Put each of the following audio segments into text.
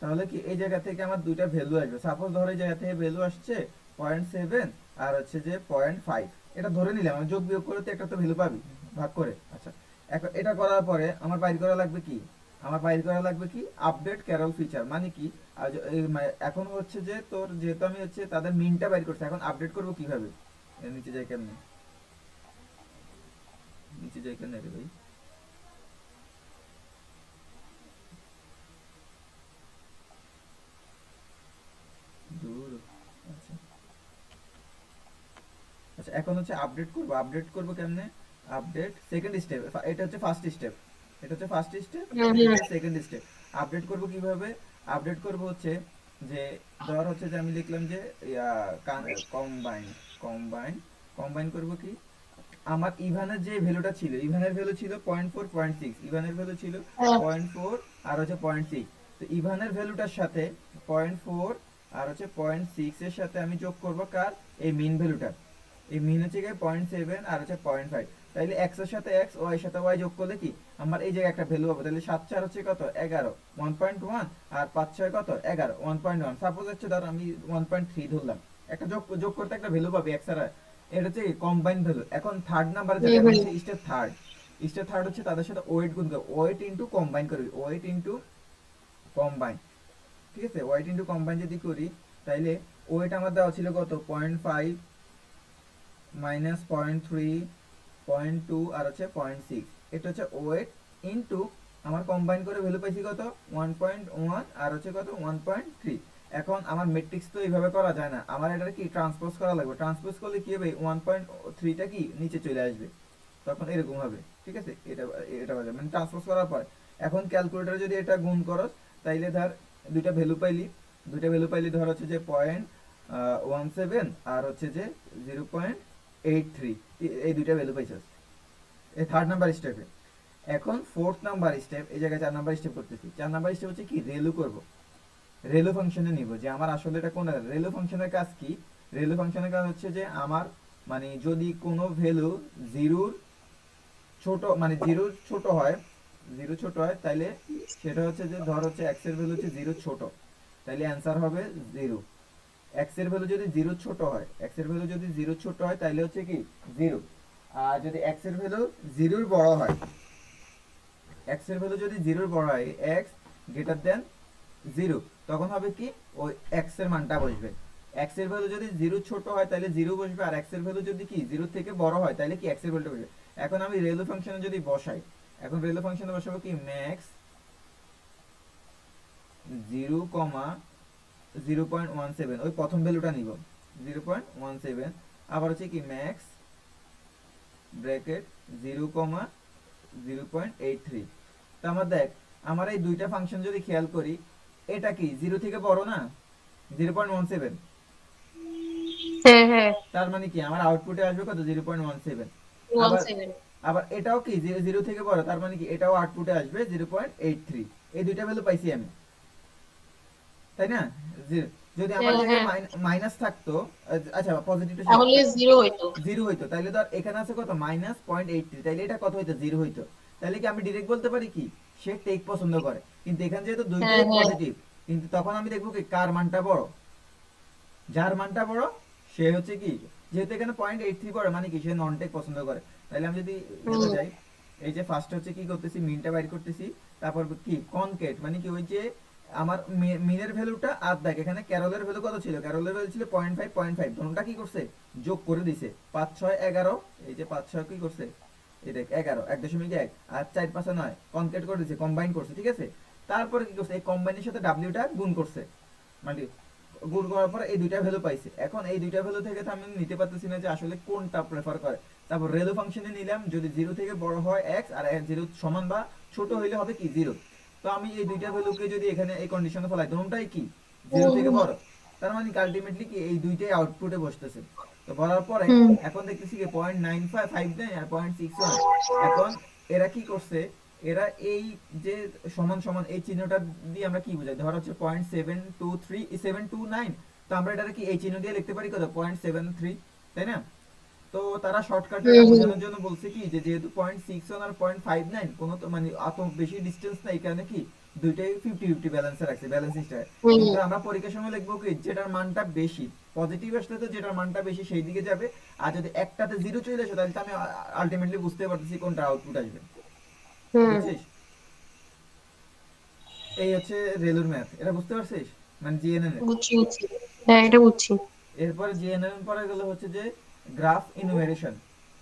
তাহলে কি এই জায়গা থেকে আমার দুইটা ভ্যালু আসবে। সাপোজ ধরো এই জায়গা থেকে ভ্যালু আসছে 0.7 আর হচ্ছে যে 0.5, এটা ধরে নিলাম। আমি যোগ বিয়োগ করে তো একটা তো ভ্যালু পাবি ভাগ করে। আচ্ছা, এখন এটা করার পরে আমার বাইর করা লাগবে কি, আমার বাইর করা লাগবে কি আপডেট ক্যারল ফিচার। মানে কি এখন হচ্ছে যে তোর যেহেতু আমি হচ্ছে তাদের মিনটা বাইর করছি, এখন আপডেট করবো কিভাবে? এর নিচে যাই কেমনে, নিচে যাই কেন রে ভাই? দূর। আচ্ছা আচ্ছা, এখন হচ্ছে আপডেট করব। আপডেট করব কেমনে? আপডেট সেকেন্ড স্টেপ, এটা হচ্ছে ফার্স্ট স্টেপ, এটা হচ্ছে ফার্স্ট স্টেপ, হুম এটা হুম হচ্ছে সেকেন্ড স্টেপ। আপডেট করব কিভাবে? আপডেট করব হচ্ছে যে ধর হচ্ছে যে আমি লিখলাম যে কম্বাইন, কম্বাইন কম্বাইন করব কি, আমার ইভানের যে ভ্যালুটা ছিল, ইভানের ভ্যালু ছিল 0.4 0.6, ইভানের ভ্যালু ছিল হ্যাঁ 0.4 আর হচ্ছে 0.6। তো ইভানের ভ্যালুটার সাথে 0.4 আর হচ্ছে 0.6 এর সাথে আমি যোগ করব কার, এই মিন ভ্যালুটা। এই মিন হচ্ছে গিয়ে 0.7 আর হচ্ছে 0.5। তাইলে এক্স এর সাথে এক্স, ওয়াই এর সাথে ওয়াই যোগ করলে কি আমার এই জায়গায় একটা ভ্যালু হবে। তাহলে 7 4 হচ্ছে কত, 11, 1.1 আর 5 6 কত, 11, 1.1। সাপোজ হচ্ছে ধর আমি 1.3 ধরলাম, একটা যোগ যোগ করতে একটা ভ্যালু পাবে এক্স আর y। এটা হচ্ছে কম্বাইন ভ্যালু। এখন থার্ড নাম্বারে যাবে, হুম এখন হুম হচ্ছে স্টেপ থার্ড। স্টেপ থার্ড হচ্ছে তাদের সাথে ওয়েট গুণ করবে, ওয়েট ইনটু কম্বাইন করবি, ওয়েট ইনটু কম্বাইন। ঠিক আছে, ওয়েট ইনটু কম্বাইন যদি করি, তাইলে ওয়েট আমার দেওয়া ছিল কত, 0.5 মাইনাস 0.3, 0.2 আর হচ্ছে 0.6। এটা হচ্ছে ওয়েট ইনটু আমার কম্বাইন করে ভ্যালু পাইছি কত, 1.1 আর হচ্ছে কত, 1.3। এখন আমার ম্যাট্রিক্স তো এইভাবে করা যায় না, আমার এটা কি ট্রান্সপোজ করা লাগবে। ট্রান্সপোজ করলে কি হবে, 1.3টা কি নিচে চলে আসবে, তখন এরকম হবে। ঠিক আছে, এটা এটা বাজে মানে ট্রান্সপোজ করার পর। এখন ক্যালকুলেটরে যদি এটা গুণ করস, তাইলে ধর দুইটা ভ্যালু পাইলি, দুইটা ভ্যালু পাইলি ধর হচ্ছে যে 0.17 আর হচ্ছে যে 0.83, এই দুইটা ভ্যালু পাইছস এই থার্ড নাম্বার স্টেপে। এখন ফোর্থ নাম্বার স্টেপ, এই জায়গায় 4 নাম্বার স্টেপ করতেছি। 4 নাম্বার স্টেপ হচ্ছে কি, রেলু করব। রেলু ফাংশনে নিব যে আমার আসলে এটা কোন রেলু ফাংশনের কাজ কি। রেলু ফাংশনের কাজ হচ্ছে যে আমার মানে যদি কোনো ভ্যালু জিরোর ছোট মানে জিরো ছোট হয়, জিরো ছোট হয় তাইলে সেটা হচ্ছে যে ধর হচ্ছে এক্স এর ভ্যালু হচ্ছে জিরো ছোট, তাইলে অ্যান্সার হবে জিরো। এক্স এর ভ্যালু যদি জিরো ছোট হয়, এক্স এর ভ্যালু যদি জিরো ছোট হয় তাইলে হচ্ছে কি জিরো। আর যদি এক্স এর ভ্যালু জিরোর বড় হয়, এক্স এর ভ্যালু যদি জিরোর বড় হয়, এক্স গ্রেটার দেন জিরো, তখন হবে কি ওই এক্স এর মানটা বসবে। এক্স এর ভ্যালু যদি জিরো ছোট হয় তাহলে জিরো বসবে, আর এক্স এর ভ্যালু যদি কি জিরো থেকে বড় হয় তাহলে কি এক্স এর ভ্যালুটা বসবে। এখন আমি রেলো ফাংশনে যদি বসাই, এখন রেলো ফাংশনে বসাবো কি ম্যাক্স জিরো কমা 0.17, ওই প্রথম ভ্যালুটা নিব 0.17। আবার হচ্ছে কি ম্যাক্স ব্র্যাকেট 0.83। তো আমার দেখ, আমার এই দুইটা ফাংশন যদি খেয়াল করি, এটা কি জিরো থেকে বড় না, 0.17। হ্যাঁ হ্যাঁ তার মানে কি আমার আউটপুটে আসবে কত, 0.17। ওয়ান আবার সেভেন আবার এটাও কি জিরো জিরো থেকে বড়, তার মানে কি এটাও আউটপুটে আসবে 0.83। এই দুইটা ভ্যালু পাইছি আমি, তাই না? যদি আমার হ্যাঁ জায়গায় হ্যাঁ মাইনাস থাকতো, আচ্ছা পজিটিভটা ছিল, তাহলে জিরো হইতো। জিরো হইতো, তাইলে ধর এখানে আছে কত -0.83, তাইলে এটা কত হইতো, জিরো হইতো। তাইলে কি আমি ডিরেক্ট বলতে পারি কি সে টেক পছন্দ করে। কিন্তু এখানে যেহেতু হ্যাঁ দুইটাই হ্যাঁ পজিটিভ, কিন্তু তখন আমি দেখবো কি কার মানটা বড়। যার মানটা বড় সে হচ্ছে কি, যেহেতু এখানে 0.83 বড় মানে কি সে নন টেক পছন্দ করে। তাহলে আমি যদি হুম ইয়েতে যাই, এই যে ফার্স্ট হচ্ছে কি করতেছি, মিনটা বাইর করতেছি। তারপর কি কনকেট মানে কি, ওই যে আমার মিনের ভ্যালুটা আর দেখ এখানে ক্যারলের ভ্যালু কত ছিল, ক্যারলের ভ্যালু ছিল 0.5 0.5, ধরুনটা কি করছে যোগ করে দিছে 5 6 11। এই যে 5 6 কি করছে, এই দেখ 11 1.1 আর 4 5 9 কনকেট করে দিছে, কম্বাইন করছে। ঠিক আছে, তারপরে কি করছে, এই কম্বাইনের সাথে ডাব্লিউটা গুণ করছে, মানে গুণ করার পর এই দুইটা ভ্যালু পাইছে। এখন এই দুইটা ভ্যালু থেকে তো আমি নিতে পারতেছি না যে আসলে কোনটা প্রেফার করে। তারপর রেলো ফাংশনে নিলাম, যদি জিরো থেকে বড় হয় এক্স আর জিরো সমান বা ছোট হইলে হবে কি জিরো। তো আমি এই দুইটা ভ্যালুকে যদি এখানে এই কন্ডিশনে ফলাই, কোনটাই কি জিরো থেকে হুম বড়, তার মানে আলটিমেটলি কি এই দুইটাই আউটপুটে বসতেছে। তো বলার পরে হুম এখন দেখতেছি কি 0.9559 আর 0.61। এখন এরা কি করছে, এরা এই যে সমান সমান এই চিহ্নটা দিয়ে আমরা কি বুঝাই, ধর হচ্ছে 0.723 729, তো আমরা এটা কি এই চিহ্ন দিয়ে লিখতে পারি কত, 0.73, তাই না? তো তারা শর্টকাটে এটা হুম বোঝানোর জন্য বলছে কি যে যেহেতু 0.61 আর 0.59 কোনো তো মানে এত বেশি ডিস্টেন্স না, এই কারণে কি দুইটাই 50-50 ব্যালেন্সে রাখছি, ব্যালেন্স হিস্ট্রি। হুম কিন্তু আমরা পরীক্ষার সময় লিখবো কি যেটার মানটা বেশি, পজিটিভ আসলে তো যেটার মানটা বেশি সেই দিকে যাবে। আর যদি একটাতে জিরো চলে আসে তাহলে তো আমি আলটিমেটলি বুঝতে পারতেছি কোনটা আউটপুট আসবে। হুম বুঝছিস? এই হচ্ছে রেলুর ম্যাথ, এটা বুঝতে পারছিস? মানে জিএনএন এর। বুঝছি বুঝছি। হ্যাঁ এটা বুঝছি। এরপর জিএনএন পরে গেলে হচ্ছে যে গ্রাফ ইনুমেরেশন।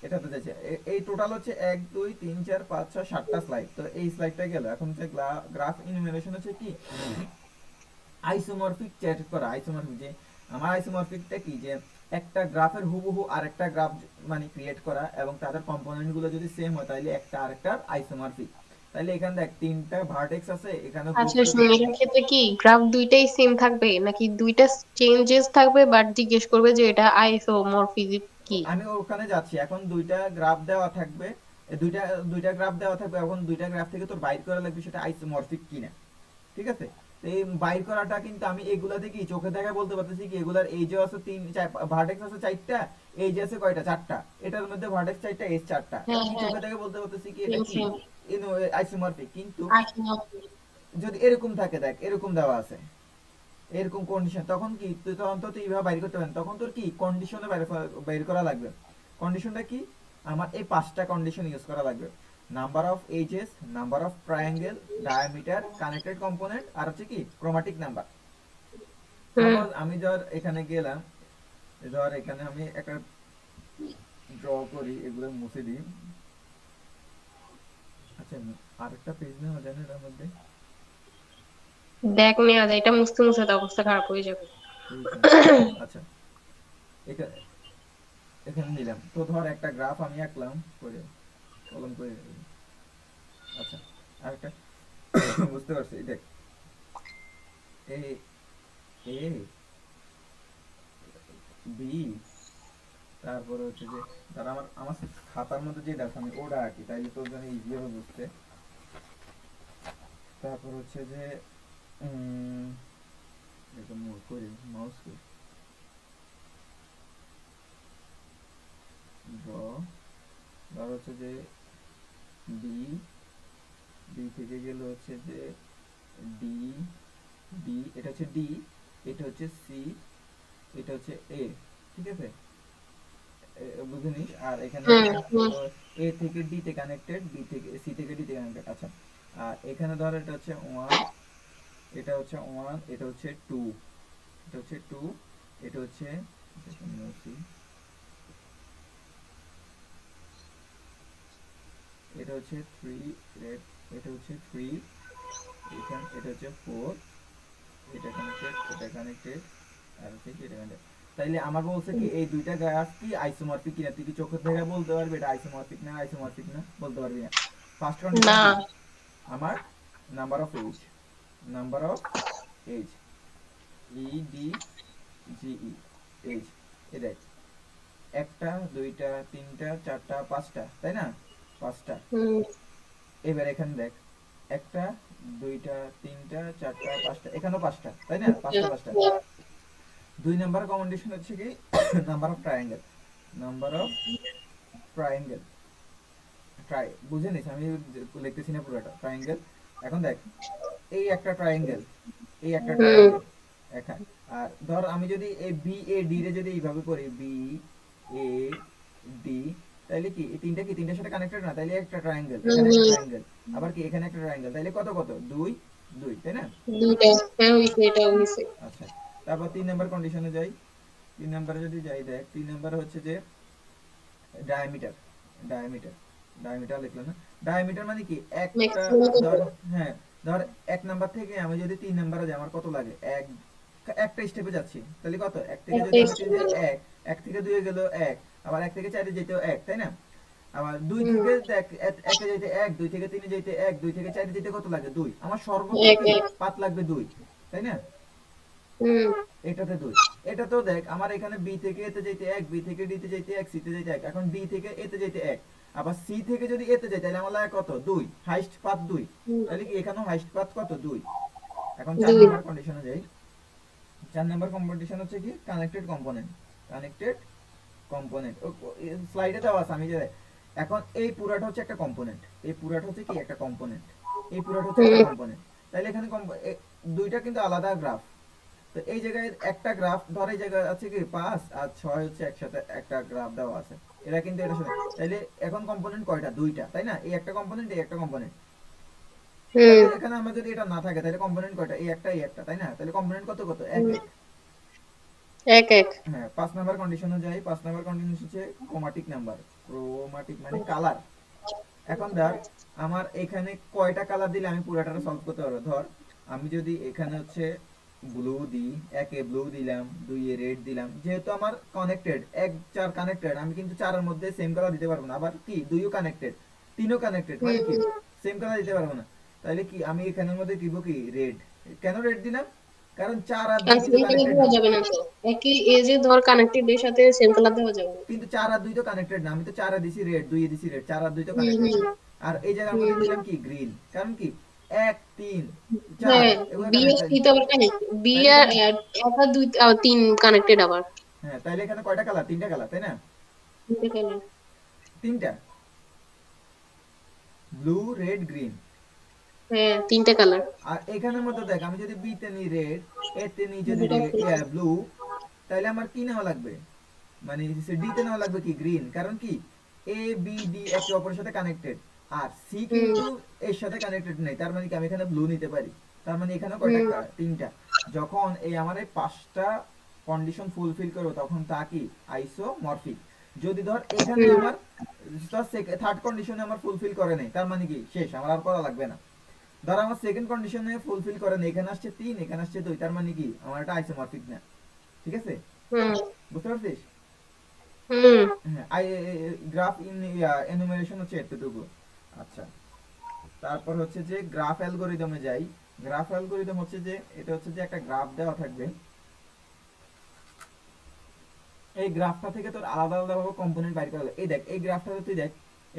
এটা তো যাচ্ছে এই টোটাল হচ্ছে 1 2 3 4 5 6 7টা স্লাইড। তো এই স্লাইডটা গেল। এখন হচ্ছে গ্রাফ ইনুমেরেশন হচ্ছে কি আইসোমরফিক চেক করা। আইসোমরফিক যে আমার আইসোমরফিকটা কি যে একটা গ্রাফের হুবহু আরেকটা গ্রাফ মানে ক্রিয়েট করা, এবং তাদের কম্পোনেন্ট গুলো যদি সেম হয় তাহলে একটা আরেকটার আইসোমরফিক। তাহলে এখানে দেখ তিনটা ভার্টেক্স আছে, এখানে গ্রুপ আচ্ছা করে। শুনুন, এটার ক্ষেত্রে কি গ্রাফ দুইটাই সেম থাকবে নাকি দুইটা চেঞ্জেস থাকবে, বাট জিজ্ঞেস করবে যে এটা আইসোমরফিজম কি? আমি ওখানে যাচ্ছি। এখন দুইটা গ্রাফ দেওয়া থাকবে, এ দুইটা দুইটা গ্রাফ দেওয়া থাকবে। এখন দুইটা গ্রাফ থেকে তোর বাইর করা লাগবে সেটা আইসোমরফিক কিনা। ঠিক আছে? তো এই বাইর করাটা কিন্তু আমি এগুলা দেখি চোখে দেখা বলতে পারতেছি কি এগুলার এই যে আছে ভার্টেক্স আছে চারটা, এই যে আছে কয়টা চারটা, এটার মধ্যে ভার্টেক্স চারটা এস চারটা, হ্যাঁ কি হ্যাঁ, চোখে দেখে বলতে পারতেছি কি এটা সেম কি সেম। আইসোমরফিক। কিন্তু আইসোমরফিক। যদি এরকম থাকে, দেখ এরকম দেওয়া আছে, এরকম কন্ডিশন, তখন কি তুই তখন তো তুই এইভাবে বাইর করতে পারেন। তখন তোর কি কন্ডিশনে বাইর করা লাগবে। কন্ডিশনটা কি? আমার এই পাঁচটা কন্ডিশন ইউজ করা লাগবে। Number of edges, number of triangle, diameter, connected component, আর হচ্ছে কি ক্রোমাটিক নাম্বার। হুম। সাপোজ আমি ধর এখানে গেলাম, ধর এখানে আমি একটা ড্র করি, এগুলো মুছে দিই। আচ্ছা, আরেকটা পেজ নেওয়া যায় না এটার মধ্যে? দেখ নেওয়া যায়, এটা মুছতে মুছতে তো অবস্থা খারাপ হয়ে যাবে। পেজ আচ্ছা, এখানে এখানে নিলাম। তো ধর একটা গ্রাফ আমি আঁকলাম করে, কলম করে। আচ্ছা, আরেকটা বুঝতে পারছি, দেখ এ এ বি, তারপরে হচ্ছে যে ধর আমার আমার খাতার মধ্যে যেটা আছে আমি ওটা আঁকি তাইলে তোর জন্য ইজি হবে বুঝতে। তারপর হচ্ছে যে এটা মোর করে মাউস করে ড্র, ধর হচ্ছে যে বি, বি থেকে গেল হচ্ছে যে ডি, ডি এটা হচ্ছে ডি, এটা হচ্ছে সি, এটা হচ্ছে এ। ঠিক আছে? বুঝে নিস। আর এখানে হুম হচ্ছে হুম এ থেকে ডি তে কানেক্টেড, বি থেকে সি থেকে ডি তে কানেক্টেড। আচ্ছা, আর এখানে ধর এটা হচ্ছে ওয়ান, এটা হচ্ছে ওয়ান, এটা হচ্ছে টু, এটা হচ্ছে টু, এটা হচ্ছে মুসি, এটা হচ্ছে থ্রি, এটা হচ্ছে থ্রি, এখানে এটা হচ্ছে ফোর, এটা কানেক্টেড, এটা কানেক্টেড, আর হচ্ছে কি এটা কানেক্টেড। তাইলে আমার বলছে কি এই দুইটা গ্রাফ কি আইসোমরফিক কিনা, তুই কি চোখের দেখা বলতে পারবি এটা আইসোমরফিক না আইসোমরফিক না? বলতে পারবি না। ফার্স্ট কন্ডিশন না। কি আমার? Number of edge, number of edge, E D G E, edge. এ দেখ একটা দুইটা তিনটা চারটা পাঁচটা, তাই না? পাঁচটা। হুম এবার এখানে দেখ একটা দুইটা তিনটা চারটা পাঁচটা, এখানেও পাঁচটা, তাই না? পাঁচটা পাঁচটা। হুম দুই নাম্বার কন্ডিশন হচ্ছে কি number of triangle, number of triangle, try বুঝে নিস আমি লিখতেছি না পুরোটা ট্রায়াঙ্গেল। এখন দেখ এই একটা ট্রায়াঙ্গেল, এই একটা হুম ট্রায়াঙ্গেল এখানে। আর ধর আমি যদি এই বি এ ডি রে যদি এইভাবে করি বি এ ডি, তাইলে কি এই তিনটা কি তিনটার সাথে কানেক্টেড না? তাইলে একটা ট্রায়াঙ্গেল, হুম এখানে একটা হুম। ট্রায়াঙ্গেল, আবার কি এখানে একটা ট্রায়াঙ্গেল, তাইলে কত কত দুই, দুই, তাই না? দুইটা। হ্যাঁ হইছে, এটা হইছে। আচ্ছা, তারপর তিন নাম্বার কন্ডিশনে যাই। তিন নাম্বারে যদি যাই, দেখ তিন নাম্বারে হচ্ছে যে ডায়ামিটার, ডায়ামিটার, ডায়ামিটার লিখলাম না? ডায়ামিটার মানে কি একটা, ম্যাক্সিমাম কত? ধর হ্যাঁ, ধর এক নাম্বার থেকে আমি যদি তিন নাম্বারে যাই আমার কত লাগে এক, একটা স্টেপে যাচ্ছি তাহলে কত, এক থেকে যদি একটাই আমি তিন স্টুডেন্ট। এক, এক থেকে দুয়ে গেল এক, আবার এক থেকে চারে যেতেও এক, তাই না? আবার দুই হুম। থেকে দেখ একে যেতে এক, দুই থেকে তিনে যেতে এক, দুই থেকে চারে যেতে কত লাগে দুই, আমার সর্বোচ্চ এক কি এক। পাত লাগবে দুই, তাই না? হুম এটাতে দুই। এটা তো দেখ আমার এখানে বি থেকে এতে যেতে এক, বি থেকে ডি তে যেতে এক, সি তে যেতে এক, এখন ডি থেকে এতে যেতে এক, আবার সি থেকে যদি এতে যাই তাহলে আমার লাগে কত দুই, হাইস্ট পাথ দুই। হুম। তাহলে কি এখানেও হাইস্ট পাথ কত দুই। এখন চার দুই। নাম্বার কন্ডিশনে যাই। চার নাম্বার কম্পিটিশন হচ্ছে কি কানেক্টেড কম্পোনেন্ট, কানেক্টেড কম্পোনেন্ট স্লাইডে দেওয়া আছে আমি যে, এখন এই পুরাটা হচ্ছে একটা কম্পোনেন্ট, এই পুরাটা হচ্ছে কি একটা কম্পোনেন্ট, এই পুরাটা হচ্ছে একটা হুম কম্পোনেন্ট। তাহলে এখানে দুইটা কিন্তু আলাদা গ্রাফ। তো এই জায়গায় একটা গ্রাফ ধর, এই জায়গায় আছে কি 5 আর 6 হচ্ছে একসাথে একটা গ্রাফ দেওয়া আছে, এরা কিন্তু এটার সাথে, তাইলে এখন কম্পোনেন্ট কয়টা? দুইটা, তাই না? এই একটা কম্পোনেন্ট, এই একটা কম্পোনেন্ট। হুম তাইলে এখানে আমার যদি এটা না থাকে তাহলে কম্পোনেন্ট কয়টা? এই একটা, তাই না? তাহলে কম্পোনেন্ট কত কত? এক হুম এক। এক এক হ্যাঁ, 5 নাম্বার কন্ডিশনে যাই। 5 নাম্বার কন্ডিশন হচ্ছে ক্রোমাটিক নাম্বার। ক্রোমাটিক মানে কালার। এখন ধর আমার এখানে কয়টা কালার দিলে আমি পুরোটা সলভ করতে পারবো? ধর আমি যদি এখানে হচ্ছে ব্লু দিই, একে ব্লু দিলাম, দুইয়ে রেড দিলাম, যেহেতু আমার কানেক্টেড, এক চার কানেক্টেড, আমি কিন্তু চারের মধ্যে সেম কালার দিতে পারবো না। আবার কি দুইও কানেক্টেড, তিনও কানেক্টেড, মানে কি হুম সেম কালার দিতে পারবো না। তাহলে কি আমি এখানের মধ্যে দিব কি রেড। কেন রেড দিলাম? কারণ 4 আর 2 আর কিন্তু সেম কালার কানেক্টেড দেওয়া না। যাবে না তো, একই এজে ধর কানেক্টেড এর সাথে সেম কালার দেওয়া যাবে না। কিন্তু 4 আর 2 তো কানেক্টেড না, আমি তো 4 এ দিছি রেড, 2 এ দিছি রেড, 4 আর 2 তো হুম কানেক্টেড হুম না। আর এই জায়গার হুম মধ্যে হুম দিলাম কি গ্রিন, কারণ কি 1 3 4 হ্যাঁ, এগুলো বি আর কানেক্টেড। সি তো আবার কানেক্ট, বি তাইলে আর এখানে, এক আর দুই তিন কানেক্টেড আবার। হ্যাঁ তাইলে এখানে কয়টা কালার? তিনটা কালার, তাই না? তিনটে কালার। তিনটা, ব্লু রেড গ্রিন। হ্যাঁ তিনটে কালার। আর এখানের মধ্যে দেখ, আমি যদি বি তে নিই রেড, এ তে নিই যদি দুটো ব্লু, তাহলে আমার কি নেওয়া লাগবে? মানে ডি তে নেওয়া লাগবে কি গ্রিন, কারণ কি এ বি ডি একে অপরের সাথে কানেক্টেড, আর সি হুম কিন্তু এর সাথে কানেক্টেড নেই। তার মানে কি আমি এখানে ব্লু নিতে পারি। তার মানে এখানে কয়টা? হুম তিনটা। যখন এই আমার এই পাঁচটা কন্ডিশন ফুলফিল করবো তখন তা কি আইসোমরফিক। যদি ধর এখানে হুম আমার থার্ড কন্ডিশনে আমার ফুলফিল করে নেই, তার মানে কি শেষ, আমার আর করা লাগবে না। ধর আমার সেকেন্ড কন্ডিশনে ফুলফিল করে নেই, এখানে আসছে 3, এখানে আসছে 2, তার মানে কি আমার এটা আইসোমরফিক না। ঠিক আছে? হুম বুঝতে পারছিস? হুম হ্যাঁ, গ্রাফ ইন এনুমেরেশন হচ্ছে এতটুকু। আচ্ছা, তারপর হচ্ছে যে গ্রাফ অ্যালগরিদমে যাই। গ্রাফ অ্যালগরিদম হচ্ছে যে, এটা হচ্ছে যে একটা গ্রাফ দেওয়া থাকবে, এই গ্রাফটা থেকে তোর আলাদা আলাদা ভাবে কম্পোনেন্ট বাইর করা যায়। এই দেখ, এই গ্রাফটাতে তুই দেখ,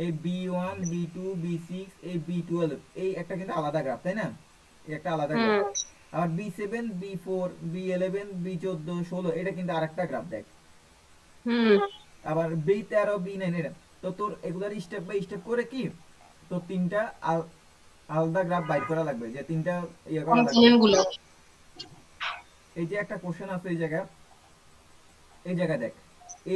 এই বি 1 বি 2 বি 6 এই বি 12, এই একটা কিন্তু আলাদা গ্রাফ, তাই না? এই একটা আলাদা গ্রাফ। হুম আবার বি 7 বি 4 বি 11 বি 14 16 এটা কিন্তু আরেকটা গ্রাফ দেখ। হুম আবার বি 13 বি 9 এটা। তো তোর এগুলার স্টেপ বাই স্টেপ করে কি তো তিনটা আলাদা গ্রাফ বাইর করা লাগবে, যে তিনটা ইয়ে করা লাগবে। কম্পোনেন্ট গুলো। এই যে একটা কোশ্চেন আছে এই জায়গায়, এই জায়গায় দেখ,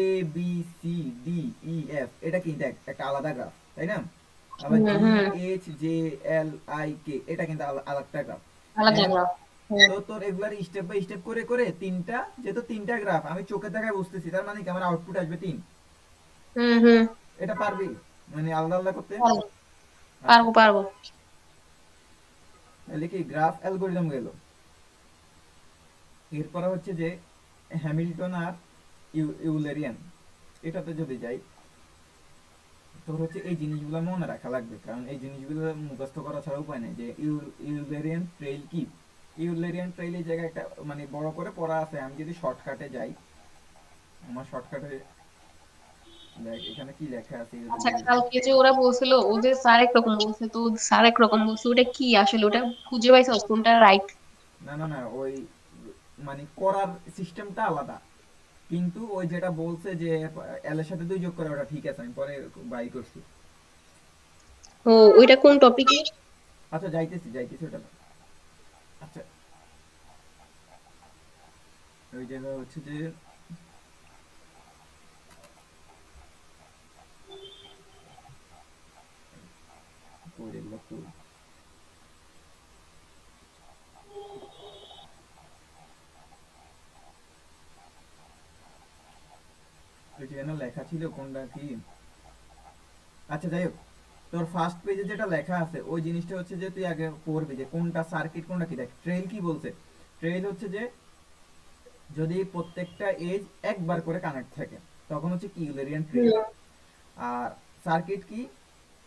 A B C D E F, এটা কি দেখ একটা আলাদা গ্রাফ, তাই না? আবার হুম জি হুম H J L I K এটা কিন্তু আলাদা গ্রাফ। আলাদা হ্যাঁ, আলাদা। হ্যাঁ তো তোর এগুলার স্টেপ বাই স্টেপ করে করে তিনটা, যেহেতু তিনটা গ্রাফ আমি চোখে দেখায় বুঝতেছি, তার মানে কি আমার আউটপুট আসবে 3। হুম হুম এটা পারবি মানে আলাদা আলাদা করতে? পারবো আচ্ছা, পারবো পারবো। তাহলে কি গ্রাফ অ্যালগরিদম গেল। এরপরে হচ্ছে যে হ্যামিল্টন আর ইউলেরিয়ান, এটাতে যদি যাই, তোর হচ্ছে এই জিনিসগুলো মনে রাখা লাগবে, কারণ এই জিনিসগুলো মুখস্থ করা ছাড়া উপায় নেই। যে ইউলেরিয়ান ট্রেইল কি, ইউলেরিয়ান ট্রেইল এই জায়গায় একটা মানে বড় করে পড়া আছে। আমি যদি শর্টকাটে যাই, আমার শর্টকাটে দেখ এখানে কি লেখা আছে আচ্ছা, ইউলেরিয়ান। কালকে যে ওরা বলছিল ওদের স্যার একরকম বলছে, তো স্যার একরকম বলছে, ওটা কি আসলে? ওটা খুঁজে পাইছস কোনটা রাইট? না না না, ওই মানে করার সিস্টেমটা আলাদা, কিন্তু ওই যেটা বলছে যে এল এর সাথে 2 যোগ করে ওটা ঠিক আছে, আমি পরে বাই করছি। ও, ওইটা কোন টপিকে? আচ্ছা, যাইতেছি যাইতেছি ওটা। আচ্ছা, ওই জায়গায় হচ্ছে যে কই এগুলো কই, ওই যে না লেখা ছিল কোনটা কি। আচ্ছা যাই হোক, তোর ফার্স্ট পেজে যেটা লেখা আছে ওই জিনিসটা হচ্ছে যে তুই আগে পড়বি যে কোনটা সার্কিট কোনটা কি। দেখ ট্রেইল কি বলছে, ট্রেইল হচ্ছে যে যদি প্রত্যেকটা এজ একবার করে কানেক্ট থাকে তখন হচ্ছে কি ইউলেরিয়ান ট্রেইল। হুম আর সার্কিট কি,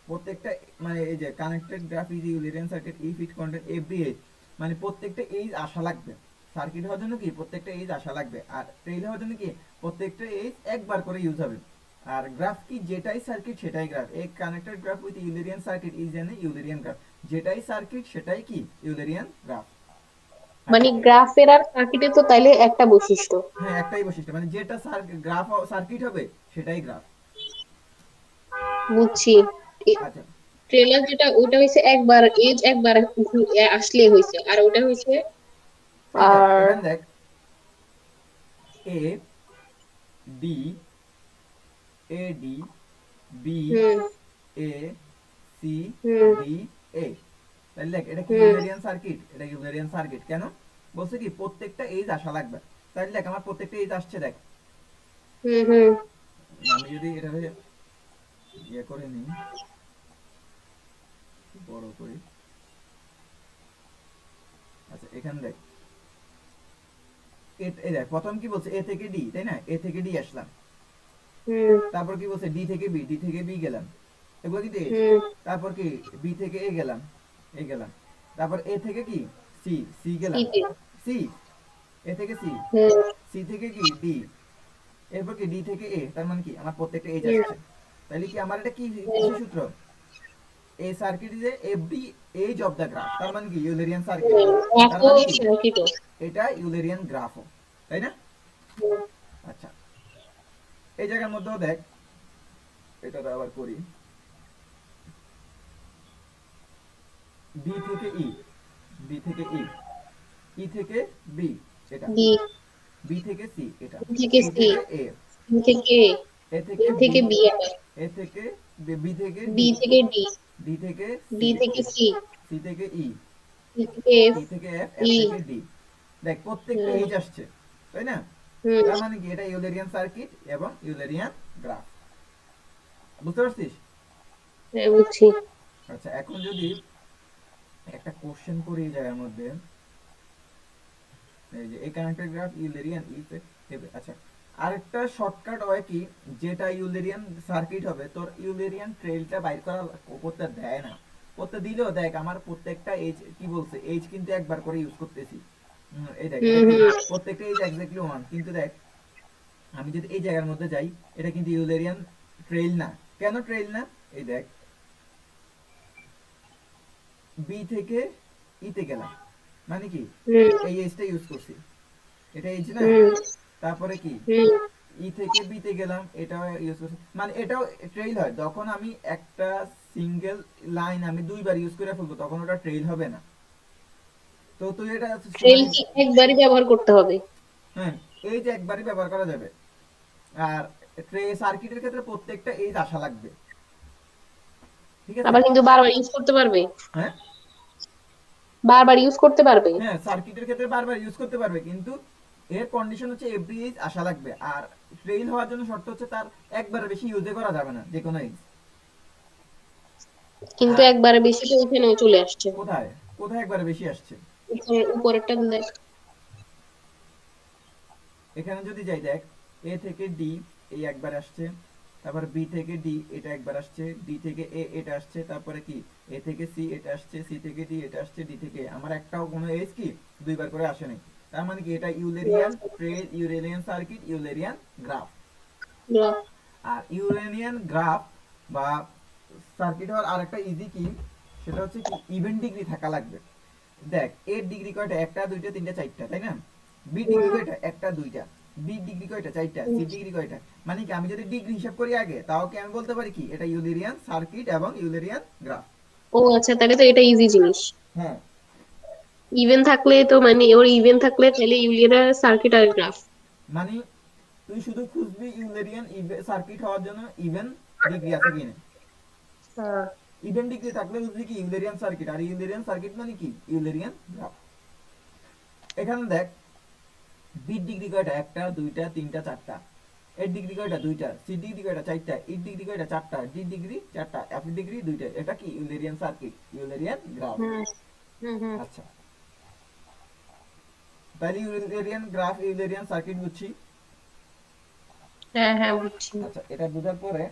প্রত্যেকটা মানে এই যে connected graph is Eulerian circuit if it contain every edge, মানে প্রত্যেকটা এজ আসা লাগবে। সার্কিট হওয়ার জন্য কি প্রত্যেকটা এজ আসা লাগবে, আর ট্রেইল হওয়ার জন্য কি প্রত্যেকটা এজ একবার করে ইউজ হবে। আর গ্রাফ কি, যেটাই সার্কিট সেটাই graph. A connected graph with Eulerian circuit is an Eulerian graph, যেটাই সার্কিট সেটাই কি ইউলেরিয়ান গ্রাফ। মানে আচ্ছা, গ্রাফের আর সার্কিটের তো তাইলে একটা বৈশিষ্ট্য। হ্যাঁ একটাই বৈশিষ্ট্য, মানে যেটা গ্রাফ সার্কিট হবে সেটাই গ্রাফ। বুঝছি। এ- আচ্ছা, ট্রেলার যেটা ওটা হইছে একবার এজ একবার আসলে হইছে, আর ওটা হইছে এই দেখ আর এখানে দেখ A D A D B hmm A C hmm D A. তাহলে দেখ এটা কি হুম ইউলেরিয়ান সার্কিট, এটা ইউলেরিয়ান সার্কিট কেন বলছে কি প্রত্যেকটা এজ আসা লাগবে। তাহলে দেখ আমার প্রত্যেকটা এজ আসছে দেখ। হুম হুম আমি যদি এটা ইয়ে করে নিই, বড় করি, আচ্ছা এখানে দেখ এই দেখ প্রথম কি বলছে এ থেকে ডি, তাই না, এ থেকে ডি আসলাম, হুম তারপর কি বলছে ডি থেকে বি, ডি থেকে বি গেলাম, এগুলো কিন্তু এজ। হুম তারপর কি বি থেকে এ গেলাম, এ গেলাম, তারপর এ থেকে কি সি, সি গেলাম, শীতে সি, এ থেকে সি, হুম সি থেকে কি ডি, এরপর কি ডি থেকে এ, তার মানে কি আমার প্রত্যেকটা এজ হুম আসছে। তাহলে কি আমার এটা কি হুম কিসের সূত্র, a circuit is every edge of the graph, তার মানে কি ইউলেরিয়ান সার্কিট, তার এত মানে কি সংকিত। এটা ইউলেরিয়ান গ্রাফও, তাই না। হুম আচ্ছা এই জায়গার মধ্যেও দেখ, এটা তো আবার করি, বি থেকে ই, বি থেকে ই, ই থেকে বি এটা, বি বি থেকে সি এটা, থেকে সি সি, থেকে এ, সি থেকে এ এ থেকে বি, থেকে বি আবার এ থেকে বি থেকে বি ডি, থেকে ডি, ডি থেকে ডি সি, থেকে সি, সি থেকে ই, সি থেকে এফ, ই থেকে এফ, এফ ই। থেকে ডি। দেখ প্রত্যেকটা হুম এজ আসছে, তাই না। হুম তার মানে কি এটা ইউলেরিয়ান সার্কিট এবং ইউলেরিয়ান গ্রাফ, বুঝতে পারছিস। হ্যাঁ বুঝছি। আচ্ছা এখন যদি একটা কোশ্চেন করি এই জায়গার মধ্যে, এই যে এই কানেক্টেড গ্রাফ ইউলেরিয়ান ইফ, আচ্ছা আরেকটা শর্টকাট হয় কি, যেটা ইউলেরিয়ান সার্কিট হবে তোর ইউলেরিয়ান ট্রেলটা বাইর করা করতে দেয় না, করতে দিলেও দেখ আমার প্রত্যেকটা এজ কি বলছে, এজ কিন্তু একবার করে ইউজ করতেছি। এই দেখ এটা হুম কি হুম প্রত্যেকটা এজ এক্স্যাক্টলি ওয়ান, কিন্তু দেখ আমি যদি এই জায়গার মধ্যে যাই, এটা কিন্তু ইউলেরিয়ান ট্রেল না, কেন ট্রেল না, এই দেখ বি থেকে ইতে গেলাম, মানে কি হুম এই এজটা ইউজ করছি, এটা এজ না। হুম তারপরে কি হুম ই থেকে বিতে গেলাম, এটাও ইউজ করছি, মানে এটাও ট্রেইল হয়, যখন আমি একটা সিঙ্গেল লাইন আমি দুইবার ইউজ করে ফেলবো তখন ওটা ট্রেইল হবে না। তো তুই এটা ট্রেল মানে কি একবারই ব্যবহার করতে হবে? হ্যাঁ এই যে একবারই ব্যবহার করা যাবে। আর সার্কিটের ক্ষেত্রে প্রত্যেকটা এই আসা লাগবে, ঠিক আছে। আবার কিন্তু বারবার ইউজ করতে পারবে, হ্যাঁ বারবার ইউজ করতে পারবে। হ্যাঁ সার্কিটের ক্ষেত্রে বারবার ইউজ করতে পারবে, কিন্তু এর কন্ডিশন হচ্ছে এভরি এজ আসা লাগবে, আর ট্রেইল হওয়ার জন্য শর্ত হচ্ছে তার একবার বেশি ইউজে করা যাবে না যে কোনো এজ। কিন্তু আর একবারে বেশি তো ওখানেও চলে আসছে। কোথায়, কোথায় একবার বেশি আসছে, উপরেরটা দেখ। এখানে যদি যাই দেখ এ থেকে ডি এই একবার আসছে, তারপর বি থেকে ডি এটা একবার আসছে, ডি থেকে এ এটা আসছে, তারপরে কি এ থেকে সি এটা আসছে, সি থেকে ডি এটা আসছে, ডি থেকে A। আমার একটাও কোনো এজ কি দুইবার করে আসে নাই, তার মানে কি এটা Eulerian trail, ইউরেনিয়ান circuit, Eulerian graph. আর ইউরেনিয়ান গ্রাফ বা সার্কিট হওয়ার আরেকটা ইজি কি, সেটা হচ্ছে কি ইভেন্ট ডিগ্রি থাকা লাগবে। দেখ এর ডিগ্রি কয়টা, একটা দুইটা তিনটা চারটা, তাই না। বি ডিগ্রি কয়টা, একটা দুইটা, বি ডিগ্রি কয়টা, চারটা, সি ডিগ্রি কয়টা, মানে কি আমি যদি ডিগ্রি হিসাব করি আগে তাও কি আমি বলতে পারি কি এটা ইউলেরিয়ান সার্কিট এবং ইউলেরিয়ান গ্রাফ। ও আচ্ছা, তাহলে তো এটা ইজি জিনিস। হ্যাঁ ইভেন থাকলে তো মানে ওর ইভেন থাকলে তাহলে ইউলিয়ার সার্কিট আর গ্রাফ। মানে তুই শুধু খুঁজবি ইউলেরিয়ান সার্কিট হওয়ার জন্য ইভেন ডিগ্রি আছে কিনা, হ্যাঁ ইভেন ডিগ্রি থাকলে বুঝবি কি ইউলেরিয়ান সার্কিট, আর ইউলেরিয়ান সার্কিট মানে কি ইউলেরিয়ান গ্রাফ। এখানে দেখ বি ডিগ্রি কয়টা, একটা দুইটা তিনটা চারটা, এর ডিগ্রি কয়টা, দুইটা, সি ডিগ্রি কয়টা, চারটা, ই ডিগ্রি কয়টা, চারটা, ডি ডিগ্রি চারটা, এফ ডিগ্রি দুইটা, এটা কি ইউলেরিয়ান সার্কিট, ইউলেরিয়ান গ্রাফ। হুম হুম হুম আচ্ছা তাহলে ইউলেরিয়ান গ্রাফ ইউলেরিয়ান সার্কিট বুঝছি। হ্যাঁ হ্যাঁ বুঝছি। আচ্ছা এটা বোঝার পরে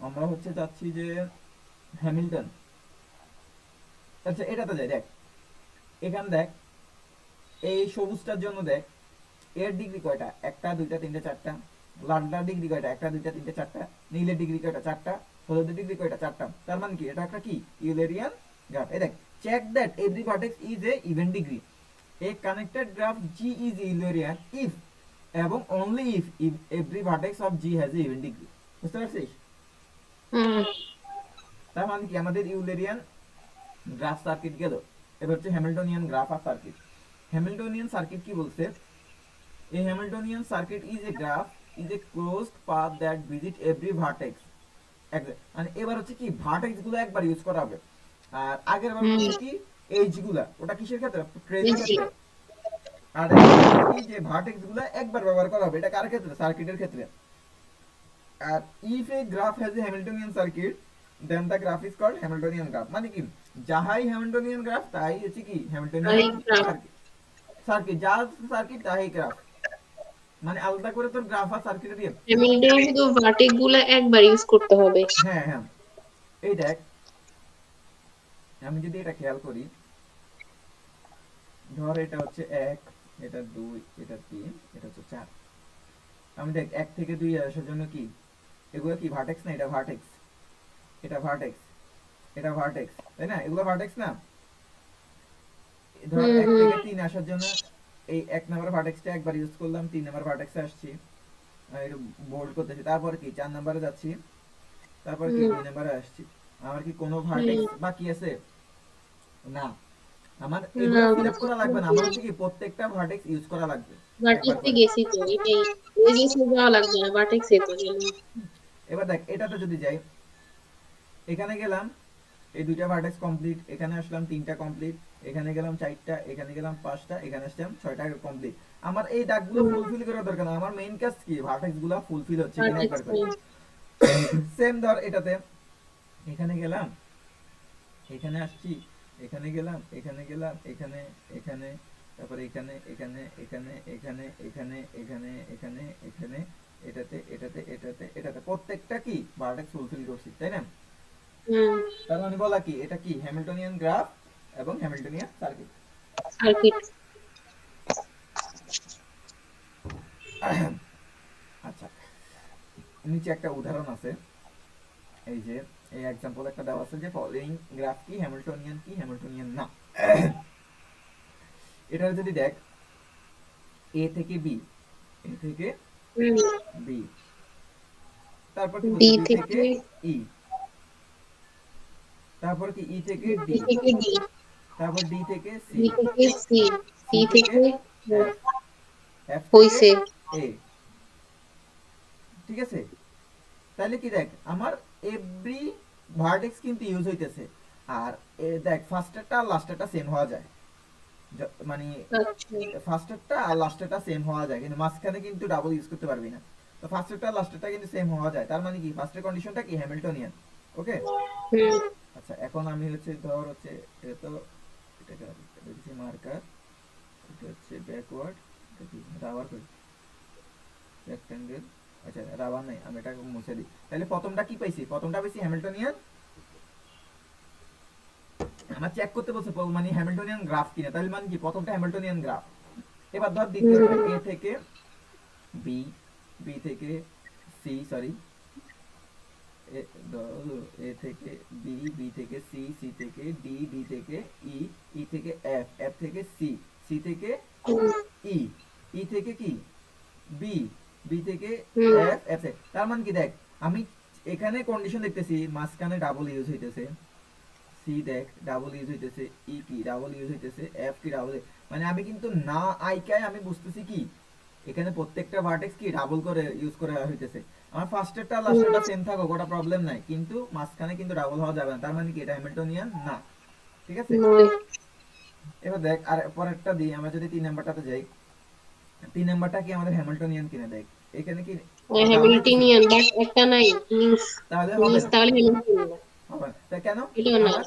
আমরা হচ্ছে যাচ্ছি যে হ্যামিল্টন। আচ্ছা এটাতে যাই দেখ, এখানে দেখ এই সবুজটার জন্য দেখ এর ডিগ্রি কয়টা, একটা দুইটা তিনটা চারটা, লালটার ডিগ্রি কয়টা, একটা দুইটা তিনটা চারটা, নীলের ডিগ্রি কয়টা, চারটা, হলুদের ডিগ্রি কয়টা, চারটা, তার মানে কি এটা একটা কি ইউলেরিয়ান গ্রাফ। এই দেখ check that every vertex is a even degree, a connected graph G is Eulerian if এবং only if every vertex of G has a even degree, বুঝতে পারছিস। হুম তার মানে কি আমাদের ইউলেরিয়ান গ্রাফ সার্কিট গেল। এবার হচ্ছে হ্যামিল্টনিয়ান গ্রাফ আর সার্কিট। হ্যামিল্টনিয়ান সার্কিট কি বলছে, a Hamiltonian circuit is a graph is a closed path that visit every vertex। মানে এবার হচ্ছে কি ভার্টেক্স গুলো একবার ইউজ করা হবে, আর আগের বার হুম, বলছে কি এইচ গুলা, ওটা কিসের ক্ষেত্রে, ট্রেসের বুঝছি। ক্ষেত্রে। আর এখন বলছে কি যে ভার্টেক্স গুলা একবার ব্যবহার করা হবে, এটা কার ক্ষেত্রে, সার্কিটের ক্ষেত্রে। আর if a graph has a Hamiltonian circuit then the graph is called Hamiltonian graph. মানে কি যাহাই হ্যামিল্টনিয়ান গ্রাফ তাই হচ্ছে কি হ্যামিল্টনিয়ান আরেকটা সার্কিট। সার্কিট যা সার্কিট তাই গ্রাফ, মানে আলাদা করে তোর গ্রাফ আর সার্কিটের দিয়ে। হ্যামিল্টন শুধু ভার্টেক্স গুলা একবার ইউজ করতে হবে। হ্যাঁ হ্যাঁ, এই দেখ আমি যদি এটা খেয়াল করি, ধর এটা হচ্ছে এক, এটা দুই, এটা তিন, এটা হচ্ছে চার। আমি দেখ এক থেকে দুই আসার জন্য কি এগুলো কি ভার্টেক্স না, এটা ভার্টেক্স, এটা ভার্টেক্স, এটা ভার্টেক্স, তাই না, এগুলো ভার্টেক্স না। ধর হুম এক হুম থেকে তিন আসার জন্য এই এক নাম্বার ভার্টেক্সটা একবার ইউজ করলাম, তিন নাম্বার ভার্টেক্সে আসছি, একটু বোল্ড করতেছি, তারপর কি চার নাম্বারে যাচ্ছি, তারপর কি হুম দুই নাম্বারে আসছি। আমার কি কোনো হুম। ভার্টেক্স বাকি আছে? না। আমার না, এগুলা ফিল আপ করা লাগবে না, আমার হচ্ছে কি প্রত্যেকটা ভার্টেক্স ইউজ করা লাগবে একবার ভার্টেক্সে করে। গেছি তো, এটাই রেডিয়াসে যাওয়া লাগবে না, ভার্টেক্সে তো গেলাম। এবার দেখ এটাতে যদি যাই, এখানে গেলাম, এই দুইটা ভার্টেক্স কমপ্লিট, এখানে আসলাম তিনটা কমপ্লিট, এখানে গেলাম চারটা, এখানে গেলাম পাঁচটা, এখানে আসলাম ছয়টা কমপ্লিট। আমার এই দাগগুলো হুম, ফুলফিল করার দরকার না, আমার মেইন কাজ কি ভার্টেক্স গুলো ফুলফিল হচ্ছে কিনা ভার্টেক্স একবার করে। সেম ধর এটাতে, এখানে গেলাম, এখানে আসছি, এখানে গেলাম, এখানে গেলাম, এখানে, এখানে, তারপরে এখানে, এখানে, এখানে, এখানে, এখানে, এখানে, এখানে, এখানে, এটাতে, এটাতে, এটাতে, এটাতে, প্রত্যেকটা কি ভার্টেক্স ফুলফিল করছি, তাই না। হুম, তার মানে বলা কি এটা কি হ্যামিল্টনিয়ান গ্রাফ এবং হ্যামিল্টনিয়ান সার্কিট। সার্কিট। আচ্ছা, নিচে একটা উদাহরণ আছে, এই যে এই एग्जांपल একটা দেওয়া আছে যে ফলোইং গ্রাফ কি হ্যামিল্টনিয়ান না। এটা যদি দেখ এ থেকে বি, এ থেকে হুম, বি, তারপর কি বি বলছে বি থেকে থেকে ই, তারপর কি ই থেকে বি ডি, থেকে ডি, তারপর ডি থেকে সি, ডি থেকে সি, সি সি থেকে থেকে এফ, এফ থেকে হইছে। এ। ঠিক আছে, তাহলে কি দেখ আমার এভরি ভার্টেক্স কিন্তু ইউজ হইতেছে। আর দেখ ফার্স্টেরটা আর লাস্টেরটা সেম হওয়া যায়, মানে আচ্ছা। ফার্স্টেরটা আর লাস্টেরটা সেম হওয়া যায়, কিন্তু মাঝখানে কিন্তু ডাবল ইউজ করতে পারবি না। তো ফার্স্টেরটা আর লাস্টেরটা কিন্তু সেম হওয়া যায়, তার মানে কি ফার্স্টের কন্ডিশনটা কি হ্যামিল্টনিয়ান। ওকে। হুম, আচ্ছা এখন আমি হচ্ছে ধর হচ্ছে এটা তো এটাকে দিচ্ছি মার্কার, এটা হচ্ছে ব্যাকওয়ার্ড, এটা কি রাবার করি, রেক্টেঙ্গেল। আচ্ছা রাবার নাই, আমি এটা মুছে দিই। তাহলে প্রথমটা কি পাইছি, প্রথমটা পাইছি হ্যামিল্টনিয়ান। আমার চেক করতে বলছে মানে হ্যামিল্টনিয়ান গ্রাফ কিনা, তাহলে মানে কি প্রথমটা হ্যামিল্টনিয়ান গ্রাফ। এবার ধর দ্বিতীয়টা হুম, এ থেকে বি, বি থেকে সি, সরি এ থেকে বি, বি থেকে সি, সি থেকে ডি, ডি থেকে ই, ই থেকে এফ, এফ থেকে সি, সি থেকে হুম, ই, ই থেকে কি বি, বি থেকে হুম, এফ, এফ থেকে, তার মানে কি দেখ আমি এখানে কন্ডিশন দেখতেছি মাঝখানে ডাবল ইউজ হইতেছে, সি দেখ ডাবল ইউজ হইতেছে, ই কি ডাবল ইউজ হইতেছে, এফ কি ডাবল, মানে আমি কিন্তু না আইকায় আমি বুঝতেছি কি এখানে প্রত্যেকটা ভার্টেক্স কি ডাবল করে ইউজ করে হইতেছে। আমার ফার্স্টেরটা লাস্টেরটা সেম থাকো ওটা প্রবলেম নাই, কিন্তু মাঝখানে কিন্তু ডাবল হওয়া যাবে না, তার মানে কি এটা হ্যামিল্টনিয়ান না। ঠিক আছে, নয়। এবার দেখ আর পরেরটা দিই, আমরা যদি তিন নাম্বারটাতে যাই, তিন নাম্বারটা কি আমাদের হ্যামিল্টনিয়ান কিনা দেখ, এখানে কি ডাবল হইতেছে, হ্যামিল্টনিয়ান বাট একটা নাই মিন্স, তাহলে হবে মিন্স না, তাহলে হ্যামিল্টনিয়ান না। হবে না। তা কেন, এটাও নাই, আমার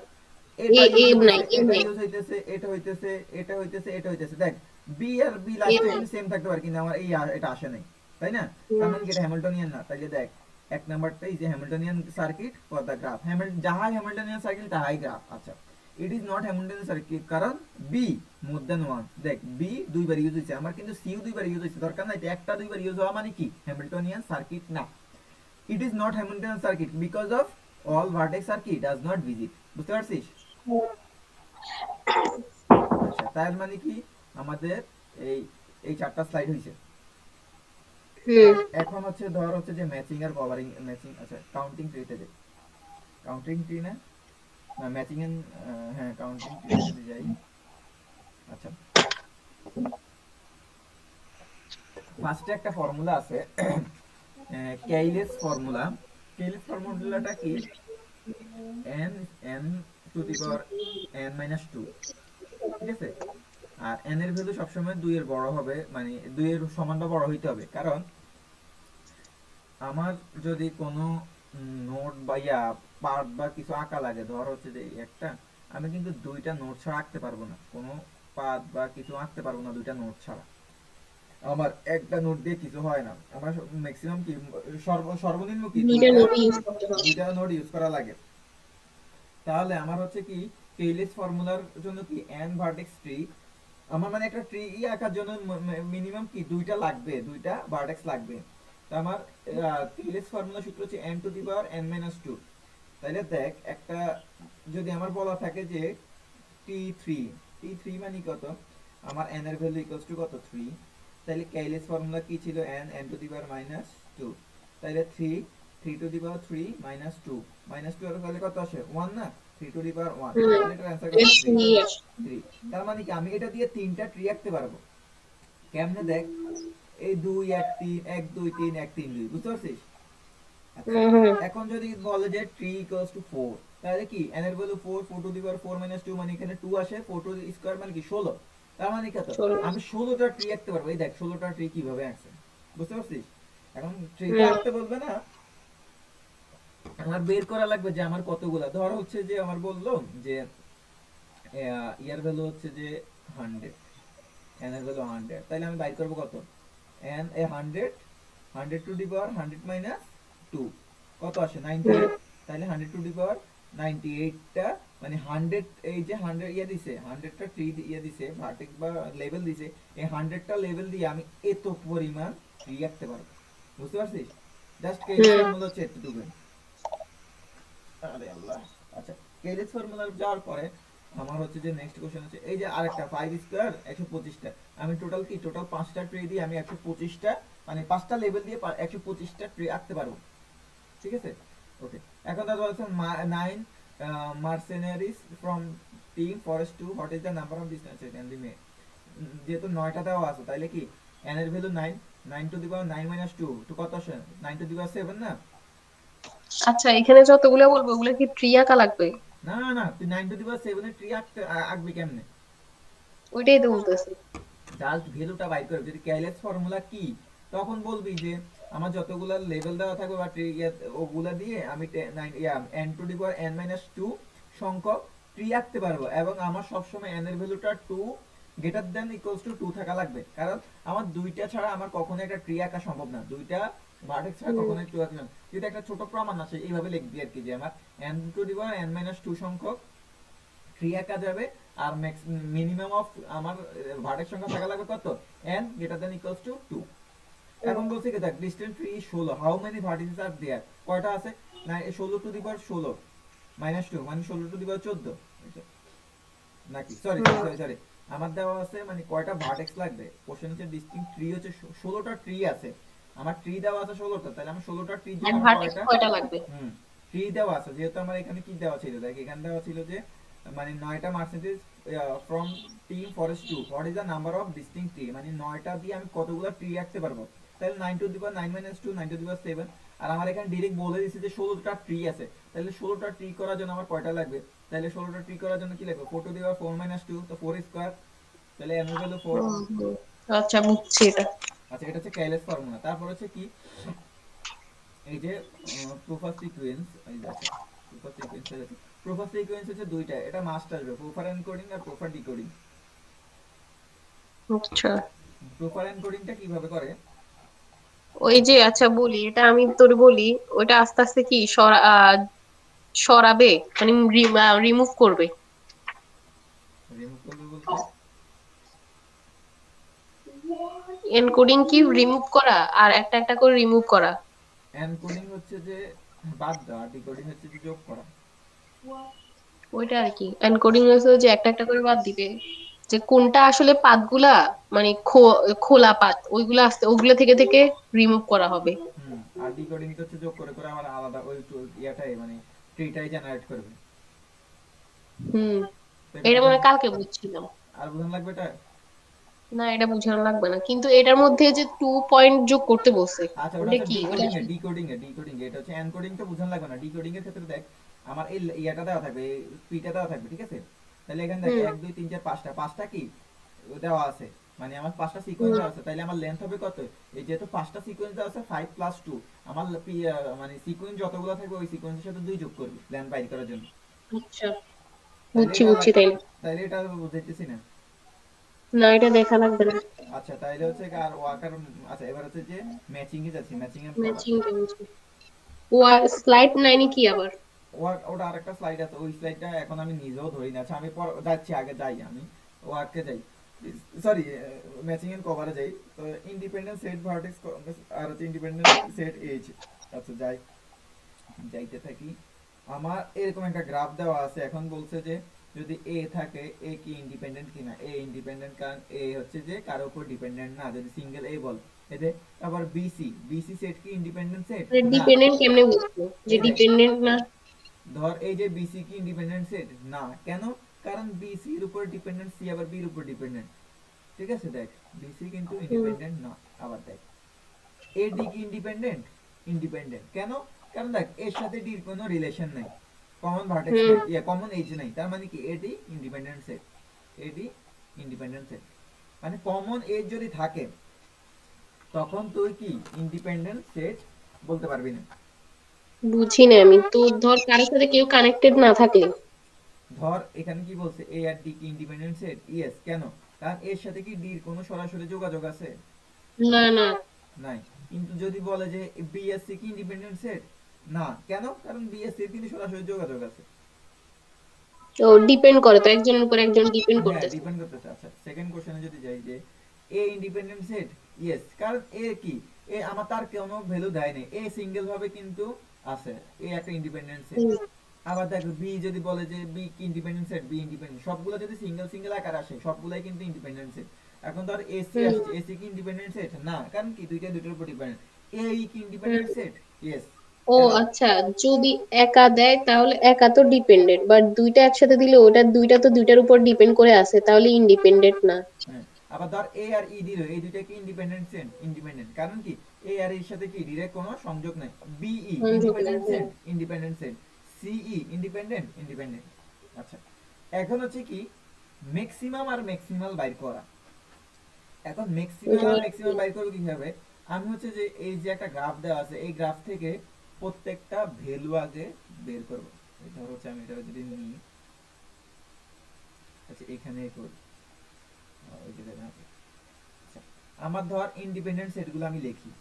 এটা এ ইউজ নাই, হইতেছে, এ এটা নাই, ইউজ হইতেছে, এটা হইতেছে, এটা হইতেছে, এটা হইতেছে, দেখ বি আর বি এ লাস্টে নাই। কিন্তু সেম থাকতে পারে, কিন্তু আমার এই এটা আসে নাই, তাই না। তার হুম, মানে কি এটা হ্যামিল্টনিয়ান না, তাইলে দেখ এক নাম্বারটা এই যে Hamiltonian circuit for the graph, যাহাই হ্যামিল্টনিয়ান সার্কিট তাহাই গ্রাফ। আচ্ছা it is not Hamiltonian circuit কারণ বি মোর দেন ওয়ান, দেখ বি দুইবার ইউজ হইছে, আমার কিন্তু সিও দুইবার ইউজ হইছে, দরকার নাই, তো একটা দুইবার ইউজ হওয়া মানে কি হ্যামিল্টনিয়ান সার্কিট না। It is not Hamiltonian circuit because of all vertex আর কি ডাজ নট ভিজিট, বুঝতে পারছিস। আচ্ছা তার মানে কি আমাদের এই এই চারটা স্লাইড হয়েছে। হুম, এখন হচ্ছে ধর হচ্ছে যে ম্যাচিং আর কভারিং ম্যাচিং, আচ্ছা কাউন্টিং ট্রিতে যাই। কাউন্টিং ট্রি না, না ম্যাচিং এন্ড, হ্যাঁ কাউন্টিং ট্রিতে যদি যাই, আচ্ছা ফার্স্টে একটা ফর্মুলা আছে কেইলেস ফর্মুলা। কেইলেস ফর্মুলাটা কি, n n to the power n minus two, ঠিক আছে। আর n এর ভ্যালু সবসময় 2 এর বড় হবে, মানে 2 এর সমান বা বড় হইতে হবে, কারণ আমার যদি কোনো নোট বা পার্ট বা কিছু আঁকা লাগে, ধর হচ্ছে যে এই একটা, আমি কিন্তু দুইটা নোট ছাড়া আঁকতে পারবো না, কোনো পার্ট বা কিছু আঁকতে পারবো না দুইটা নোট ছাড়া। আমার একটা নোট দিয়ে কিছু হয় না, আমার ম্যাক্সিমাম কি সর্বনিম্ন কি দুইটা দুইটা, নোটই ইউজ করতে হবে। দুইটা নোট ইউজ করা লাগে। তাহলে আমার হচ্ছে কি কেইলিস ফর্মুলার জন্য কি n ভার্টেক্স ট্রি, আমার মানে একটা ট্রি আঁকার জন্য মিনিমাম কি দুইটা লাগবে, দুইটা ভার্টেক্স লাগবে। তো আমার কেইলিস ফর্মুলা সূত্র হচ্ছে n to the power n minus two. তাইলে দেখ একটা, যদি আমার বলা থাকে যে t3, t3 মানে কত, আমার n এর ভ্যালু ইকুয়ালস টু কত 3, তাহলে কেইলিস ফর্মুলা কি ছিল n to the power minus two. তাহলে 3 to the power 3 minus two, minus two এর তাহলে কত আসে 1 না, 3 টু দি পাওয়ার 1, হুম, তাহলে এটার অ্যান্সার কত এর 3। নিয়ে আসে। 3, তার মানে কি আমি এটা দিয়ে তিনটা ট্রি আঁকতে পারবো। কেমনে দেখ, এই 2 1 3 1 2 3 1 3 2, বুঝতে পারছিস? আচ্ছা, হুম হুম, এখন যদি বলে যে 3 ইকুয়ালস টু 4, তাহলে কি n এর value 4, 4 two the power 4 minus 2, মানে এখানে 2 আসে, 4 টু দি স্কয়ার মানে কি 16, তার মানে কত, চলো। আমি 16টা ট্রি আঁকতে পারবো। এই দেখ 16টা ট্রি কিভাবে আঁকছে, বুঝতে পারছিস? এখন ট্রিটা হুম, আঁকতে বলবে না, আমার বের করা লাগবে যে আমার কতগুলা, ধর হচ্ছে যে আমার বললো যে ইয়ার ভ্যালু হচ্ছে যে 100, n এর ভ্যালু 100, তাহলে আমি বাইর করব কত, n A 100, 100 two the power 100 minus 2, কত আসে হুম, 98, তাহলে 100 টু দি পাওয়ার 98টা, মানে 100, এই যে 100 ইয়া দিছে, 100টা ট্রি ইয়া দিছে ভার্টেক্স বা লেভেল দিছে, এই 100টা লেভেল দিয়ে আমি এত পরিমাণ ট্রি আঁকতে পারবো, বুঝতে পারছিস? জাস্ট কেইলিস হুম। ফর্মুলা হচ্ছে এতটুকু। আরে আল্লাহ। আচ্ছা, কেইলিস ফর্মুলা যাওয়ার পরে আমার হচ্ছে যে নেক্সট কোশ্চেন হচ্ছে এই যে আরেকটা 5 স্কয়ার 125টা, আমি টোটাল কি টোটাল 5টা ট্রি দিয়ে আমি 125টা, মানে 5টা লেভেল দিয়ে 125টা ট্রি আঁকতে পারবো, ঠিক আছে। ওকে, এখন দাদা বলছে 9 mercenaries from team forest to, what is the number of distance can be made. যেহেতু 9টা দেওয়া আছে, তাহলে কি n এর value 9, 9 to the power 9 minus 2 তো কত আসে, 9 টু দি পাওয়ার 7 না। আচ্ছা, এখানে যতগুলো বলবো ওগুলো কি ট্রি আঁকা লাগবে? না না না, তুই 9 টু দি পাওয়ার 7 এর ট্রি আঁকবি কেমনে? ওইটাই তো বলতেছি। জাস্ট ভ্যালুটা বাইর করবি, যদি কেএলএস ফর্মুলা কি, তখন বলবি যে আমার যতগুলা লেভেল দেওয়া থাকবে বা ওগুলা দিয়ে আমি n to the power n minus two সংখ্যক ট্রি আঁকতে পারবো, এবং আমার সবসময় n এর ভ্যালুটা 2 গ্রেটার দেন ইকুয়ালস টু 2 থাকা লাগবে, কারণ আমার দুইটা ছাড়া আমার কখনো একটা ট্রি আঁকা সম্ভব না, দুইটা ভার্টেক্স ছাড়া হুম, কখনো ট্রি আঁকা সম্ভব না। যদি একটা ছোট প্রমাণ আছে এইভাবে লিখবি আর কি, যে আমার n to the power n minus two সংখ্যক থ্রি একা যাবে, আর ম্যাক্স মিনিমাম অফ আমার ভার্টেক্স সংখ্যা থাকা লাগবে কত, n greater than equals to 2। হুম, এখন বলছি কি দেখ, distance tree 16, how many vertices are there, কয়টা আছে না, 16 টু দি পাওয়ার 16 মাইনাস 2 মানে 16 টু দি পাওয়ার 14, নাকি সরি সরি হুম। সরি সরি, আমার দেওয়া আছে মানে কয়টা ভার্টেক্স লাগবে, কোশ্চেন হচ্ছে ডিস্টিংক্ট ট্রি হচ্ছে 16টা ট্রি আছে, আমার ট্রি দেওয়া আছে 16টা, তাহলে আমার 16টা ট্রির জন্য আর আমার ভার্টেক্স কয়টা, কয়টা লাগবে? হুম, ট্রি দেওয়া আছে, যেহেতু আমার এখানে কি দেওয়া ছিল দেখ, এখানে দেওয়া ছিল যে মানে 9টা মার্সেন্টেজ from team forest to, what is the number of distinct tree, মানে 9টা দিয়ে আমি কতগুলো ট্রি আঁকতে পারবো, তাহলে 9 to the power 9 minus 2, 9 to the power 7, আর আমার এখানে ডিরেক্ট বলে দিয়েছে যে 16টা ট্রি আছে, তাহলে 16টা ট্রি করার জন্য আমার কয়টা লাগবে, তাহলে 16টা ট্রি করার জন্য কি লাগবে, 4 টু দি পাওয়ার 4 মাইনাস 2, তো 4 স্কয়ার, তাহলে n এর ভ্যালু 4। হুম, হুম। আচ্ছা, বুঝছি এটা। আচ্ছা, এটা হচ্ছে কেএলএস ফর্মুলা। তারপর হচ্ছে কি, এই যে প্রোফার সিকোয়েন্স, এই যে আচ্ছা প্রোফার সিকোয়েন্স আছে, প্রোফার সিকোয়েন্স হচ্ছে দুইটা, এটা মাস্ট আসবে, প্রোফার এনকোডিং আর প্রোফার ডিকোডিং। আচ্ছা, প্রোফার এনকোডিংটা কিভাবে করে, ওই যে আচ্ছা বলি, এটা আমি তোর বলি, ওইটা আস্তে আস্তে কি সরাবে, মানে রিমুভ করবে। রিমুভ করবে বলতে, এনকোডিং কি রিমুভ করা, আর একটা একটা করে রিমুভ করা। এনকোডিং হচ্ছে যে বাদ দেওয়া, ডিকোডিং হচ্ছে যে যোগ করা। ওইটা আর কি, এনকোডিং হচ্ছে যে একটা একটা করে বাদ দিবে, যে কোনটা আসলে পাতগুলা, মানে খোলা পাত, ওইগুলা আসতে ওগুলা থেকে থেকে রিমুভ করা হবে। হুম, আর ডিকোডিং তো হচ্ছে যোগ করে করে আবার আলাদা ওই ইয়াটাই মানে ট্রিটাই জেনারেট করবে। হুম, তো এটা এটা মনে বুঝান, হয় কালকে বুঝছিলাম। আর বুঝান লাগবে এটা। না, এটা বুঝানো লাগবে না, কিন্তু এটার মধ্যে যে 2 পয়েন্ট যোগ করতে বলছে, আচ্ছা ওটা ওটা হচ্ছে কি ওটা ডিকোডিং এ, আসলে- ডিকোডিং এটা হচ্ছে এনকোডিং তো বুঝান লাগবে না। ডিকোডিং এর ক্ষেত্রে দেখ আমার এই ইয়াটা দেওয়া থাকবে, এই পিটা দেওয়া থাকবে, ঠিক আছে? তাহলে এখানে দেখ হুম 1 2 3 4 5টা, পাঁচটা কি দেওয়া আছে, মানে আমার 5টা সিকোয়েন্স হুম দেওয়া আছে, তাইলে আমার লেন্থ হবে কত? এই যেহেতু 5টা সিকোয়েন্স দেওয়া আছে 5 প্লাস 2, আমার মানে সিকোয়েন্স যতগুলো থাকবে ওই সিকোয়েন্সের সাথে 2 যোগ করবি লেন্থ বাইর করার জন্য। আচ্ছা, তাইলে বুঝছি এটা বুঝছি তাইলে। তাইলে এটা বুঝাইতেছি না। না, এটা দেখা লাগবে না। আচ্ছা তাইলে হচ্ছে আর ওয়াকার। আচ্ছা এবার হচ্ছে যে ম্যাচিং এ যাচ্ছি, ম্যাচিং এন্ড কভার। ম্যাচিং বুঝছি। স্লাইড নাইনি কি আবার? ওটা আরেকটা স্লাইড আছে, ওই স্লাইডটা এখন আমি নিজেও ধরি না। আচ্ছা আমি যাচ্ছি, আগে যাই আমি ওয়ার্কে যাই, সরি ম্যাচিং এন্ড কভারে যাই। তো ইন্ডিপেন্ডেন্ট সেট ভার্টেক্স আর হচ্ছে ইন্ডিপেন্ডেন্ট সেট এজ। আচ্ছা যাই, যাইতে থাকি। আমার এরকম একটা গ্রাফ দেওয়া আছে, এখন বলছে যে যদি এ থাকে, এ কি ইন্ডিপেন্ডেন্ট কিনা। এ ইন্ডিপেন্ডেন্ট, কারণ এ হচ্ছে যে কারো উপর ডিপেন্ডেন্ট না, যদি সিঙ্গেল এ বল। এতে আবার বিসি, বিসি সেট কি ইন্ডিপেন্ডেন্ট সেট না। ডিপেন্ডেন্ট কেমনে বুঝবো যে এই দেখ, ডিপেন্ডেন্ট না? ধর এই যে বিসি কি ইন্ডিপেন্ডেন্ট সেট না, কেন? কারণ বিসি এর উপর ডিপেন্ডেন্ট, সি আবার বি এর উপর ডিপেন্ডেন্ট, ঠিক আছে? দেখ বিসি কিন্তু হুম ইন্ডিপেন্ডেন্ট না। আবার দেখ এডি কি ইন্ডিপেন্ডেন্ট, ইন্ডিপেন্ডেন্ট কেন? কারণ দেখ এর সাথে ডির কোনো রিলেশন নাই, কমন ভার্টেক্স হুম নাই, ইয়া কমন এজ নাই, তার মানে কি এডি ইন্ডিপেন্ডেন্ট সেট। এডি ইন্ডিপেন্ডেন্ট সেট মানে কমন এজ যদি থাকে তখন তুই কি ইন্ডিপেন্ডেন্ট সেট বলতে পারবি না। বুঝি না আমি তো। ধর কারোর সাথে কেউ কানেক্টেড না থাকলে। ধর এখানে কি বলছে, এ আর ডি কি ইন্ডিপেন্ডেন্ট সেট, ইয়েস, কেন? কারণ এর সাথে কি ডির কোনো সরাসরি যোগাযোগ আছে? না না। নাই। কিন্তু যদি বলে যে বিএসসি কি ইন্ডিপেন্ডেন্ট সেট, না, কেন? কারণ বিএসসি এর কিন্তু সরাসরি যোগাযোগ আছে। ও ডিপেন্ড করে তো, একজনের উপর একজন ডিপেন্ড হ্যাঁ করতেছে। ডিপেন্ড করতেছে। আচ্ছা সেকেন্ড কোশ্চেনে যদি যাই যে এ ইন্ডিপেন্ডেন্ট সেট, ইয়েস, কারণ এ কি, এ আমার তার কোনো ভ্যালু দেয় নেই, এ সিঙ্গেল ভাবে কিন্তু আছে, এ একটা ইন্ডিপেন্ডেন্ট সেট। হুম আবার দেখো বি যদি বলে যে বি কি ইন্ডিপেন্ডেন্ট সেট, বি ইন্ডিপেন্ডেন্ট, সবগুলো যদি সিঙ্গেল সিঙ্গেল আকার আসে সবগুলাই কিন্তু ইন্ডিপেন্ডেন্ট সেট। এখন ধর এসি হুম আসছে, এসি কি ইন্ডিপেন্ডেন্ট সেট না, কারণ কি দুইটা দুইটার উপর ডিপেন্ডেন্ট। এ কি হুম। Independent set, yes. ও এখন আচ্ছা, যদি একা দেয় তাহলে একা তো ডিপেন্ডেন্ট, বাট দুইটা একসাথে দিলে ওটা দুইটা তো দুইটার উপর ডিপেন্ড করে আছে, তাহলে ইন্ডিপেন্ডেন্ট না। হ্যাঁ, আবার ধর এ আর ই দিল, এই দুইটা কি ইন্ডিপেন্ডেন্ট সেট, ইন্ডিপেন্ডেন্ট, কারণ কি এ আর এর সাথে কি ডিরেক্ট কোনো সংযোগ নাই। বিই সংযোগ নেই, ইন্ডিপেন্ডেন্ট হ্যাঁ। Set, independent set. সিই ইন্ডিপেন্ডেন্ট, ইন্ডিপেন্ডেন্ট। আচ্ছা এখন হচ্ছে কি ম্যাক্সিমাম আর ম্যাক্সিমাল বাইর করা। এখন ম্যাক্সিমাম ওইটা আর আবার কি? ম্যাক্সিমাল বাইর করবো কিভাবে? আমি হচ্ছে যে এই যে একটা গ্রাফ দেওয়া আছে, এই গ্রাফ থেকে প্রত্যেকটা ভ্যালু আগে বের করবো। ধর হচ্ছে আমি এটা যদি নিই, আচ্ছা এখানে করি, ওই জায়গায় না। আচ্ছা, আমার ধর ইন্ডিপেন্ডেন্ট সেটগুলো আমি লিখি,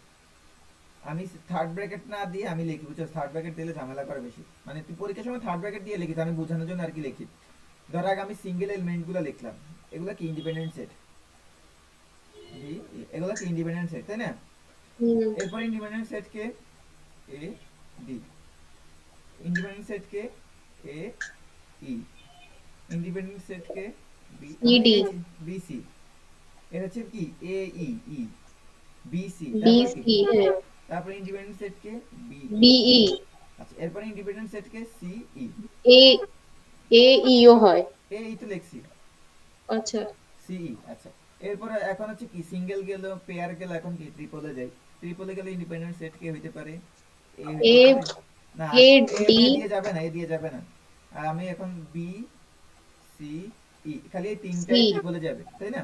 আমি থার্ড ব্র্যাকেট না দিয়ে আমি লিখি, বুঝছো? থার্ড ব্র্যাকেট দিলে ঝামেলা করে বেশি, মানে তুই পরীক্ষার সময় থার্ড ব্র্যাকেট দিয়ে লিখিস, আমি বোঝানোর জন্য আর কি লিখি। ধর আগে আমি সিঙ্গেল এলিমেন্টগুলো লিখলাম, এগুলো কি ইন্ডিপেন্ডেন্ট সেট, এগুলো কি ইন্ডিপেন্ডেন্ট সেট, তাই না? হুম। এরপর ইন্ডিপেন্ডেন্ট সেট কে এ ডি, ইন্ডিপেন্ডেন্ট সেট কে এ ই, ইন্ডিপেন্ডেন্ট সেট কে বি, আমার সিডি। এই বি সি, এর হচ্ছে কি A E E, B C, B তারপর কি, সি, হ্যাঁ। তারপর ইন্ডিপেন্ডেন্ট সেট কে বি ই। বিই। আচ্ছা এরপর ইন্ডিপেন্ডেন্ট সেট কে সি ই, এ এ ইও হয়। এ ই তো লিখছি, আচ্ছা। C E. আচ্ছা এরপরে এখন হচ্ছে কি সিঙ্গেল গেল, পেয়ার গেল, এখন কি ট্রিপলে যাই। ট্রিপলে গেলে ইন্ডিপেন্ডেন্ট সেট কে হইতে পারে, এ হইতে এ পারে, না এ এ ডি এ দিয়ে যাবে না, এ দিয়ে যাবে না। আর আমি এখন বি সি ই, খালি এই সি, তিনটাই ট্রিপলে যাবে, তাই না?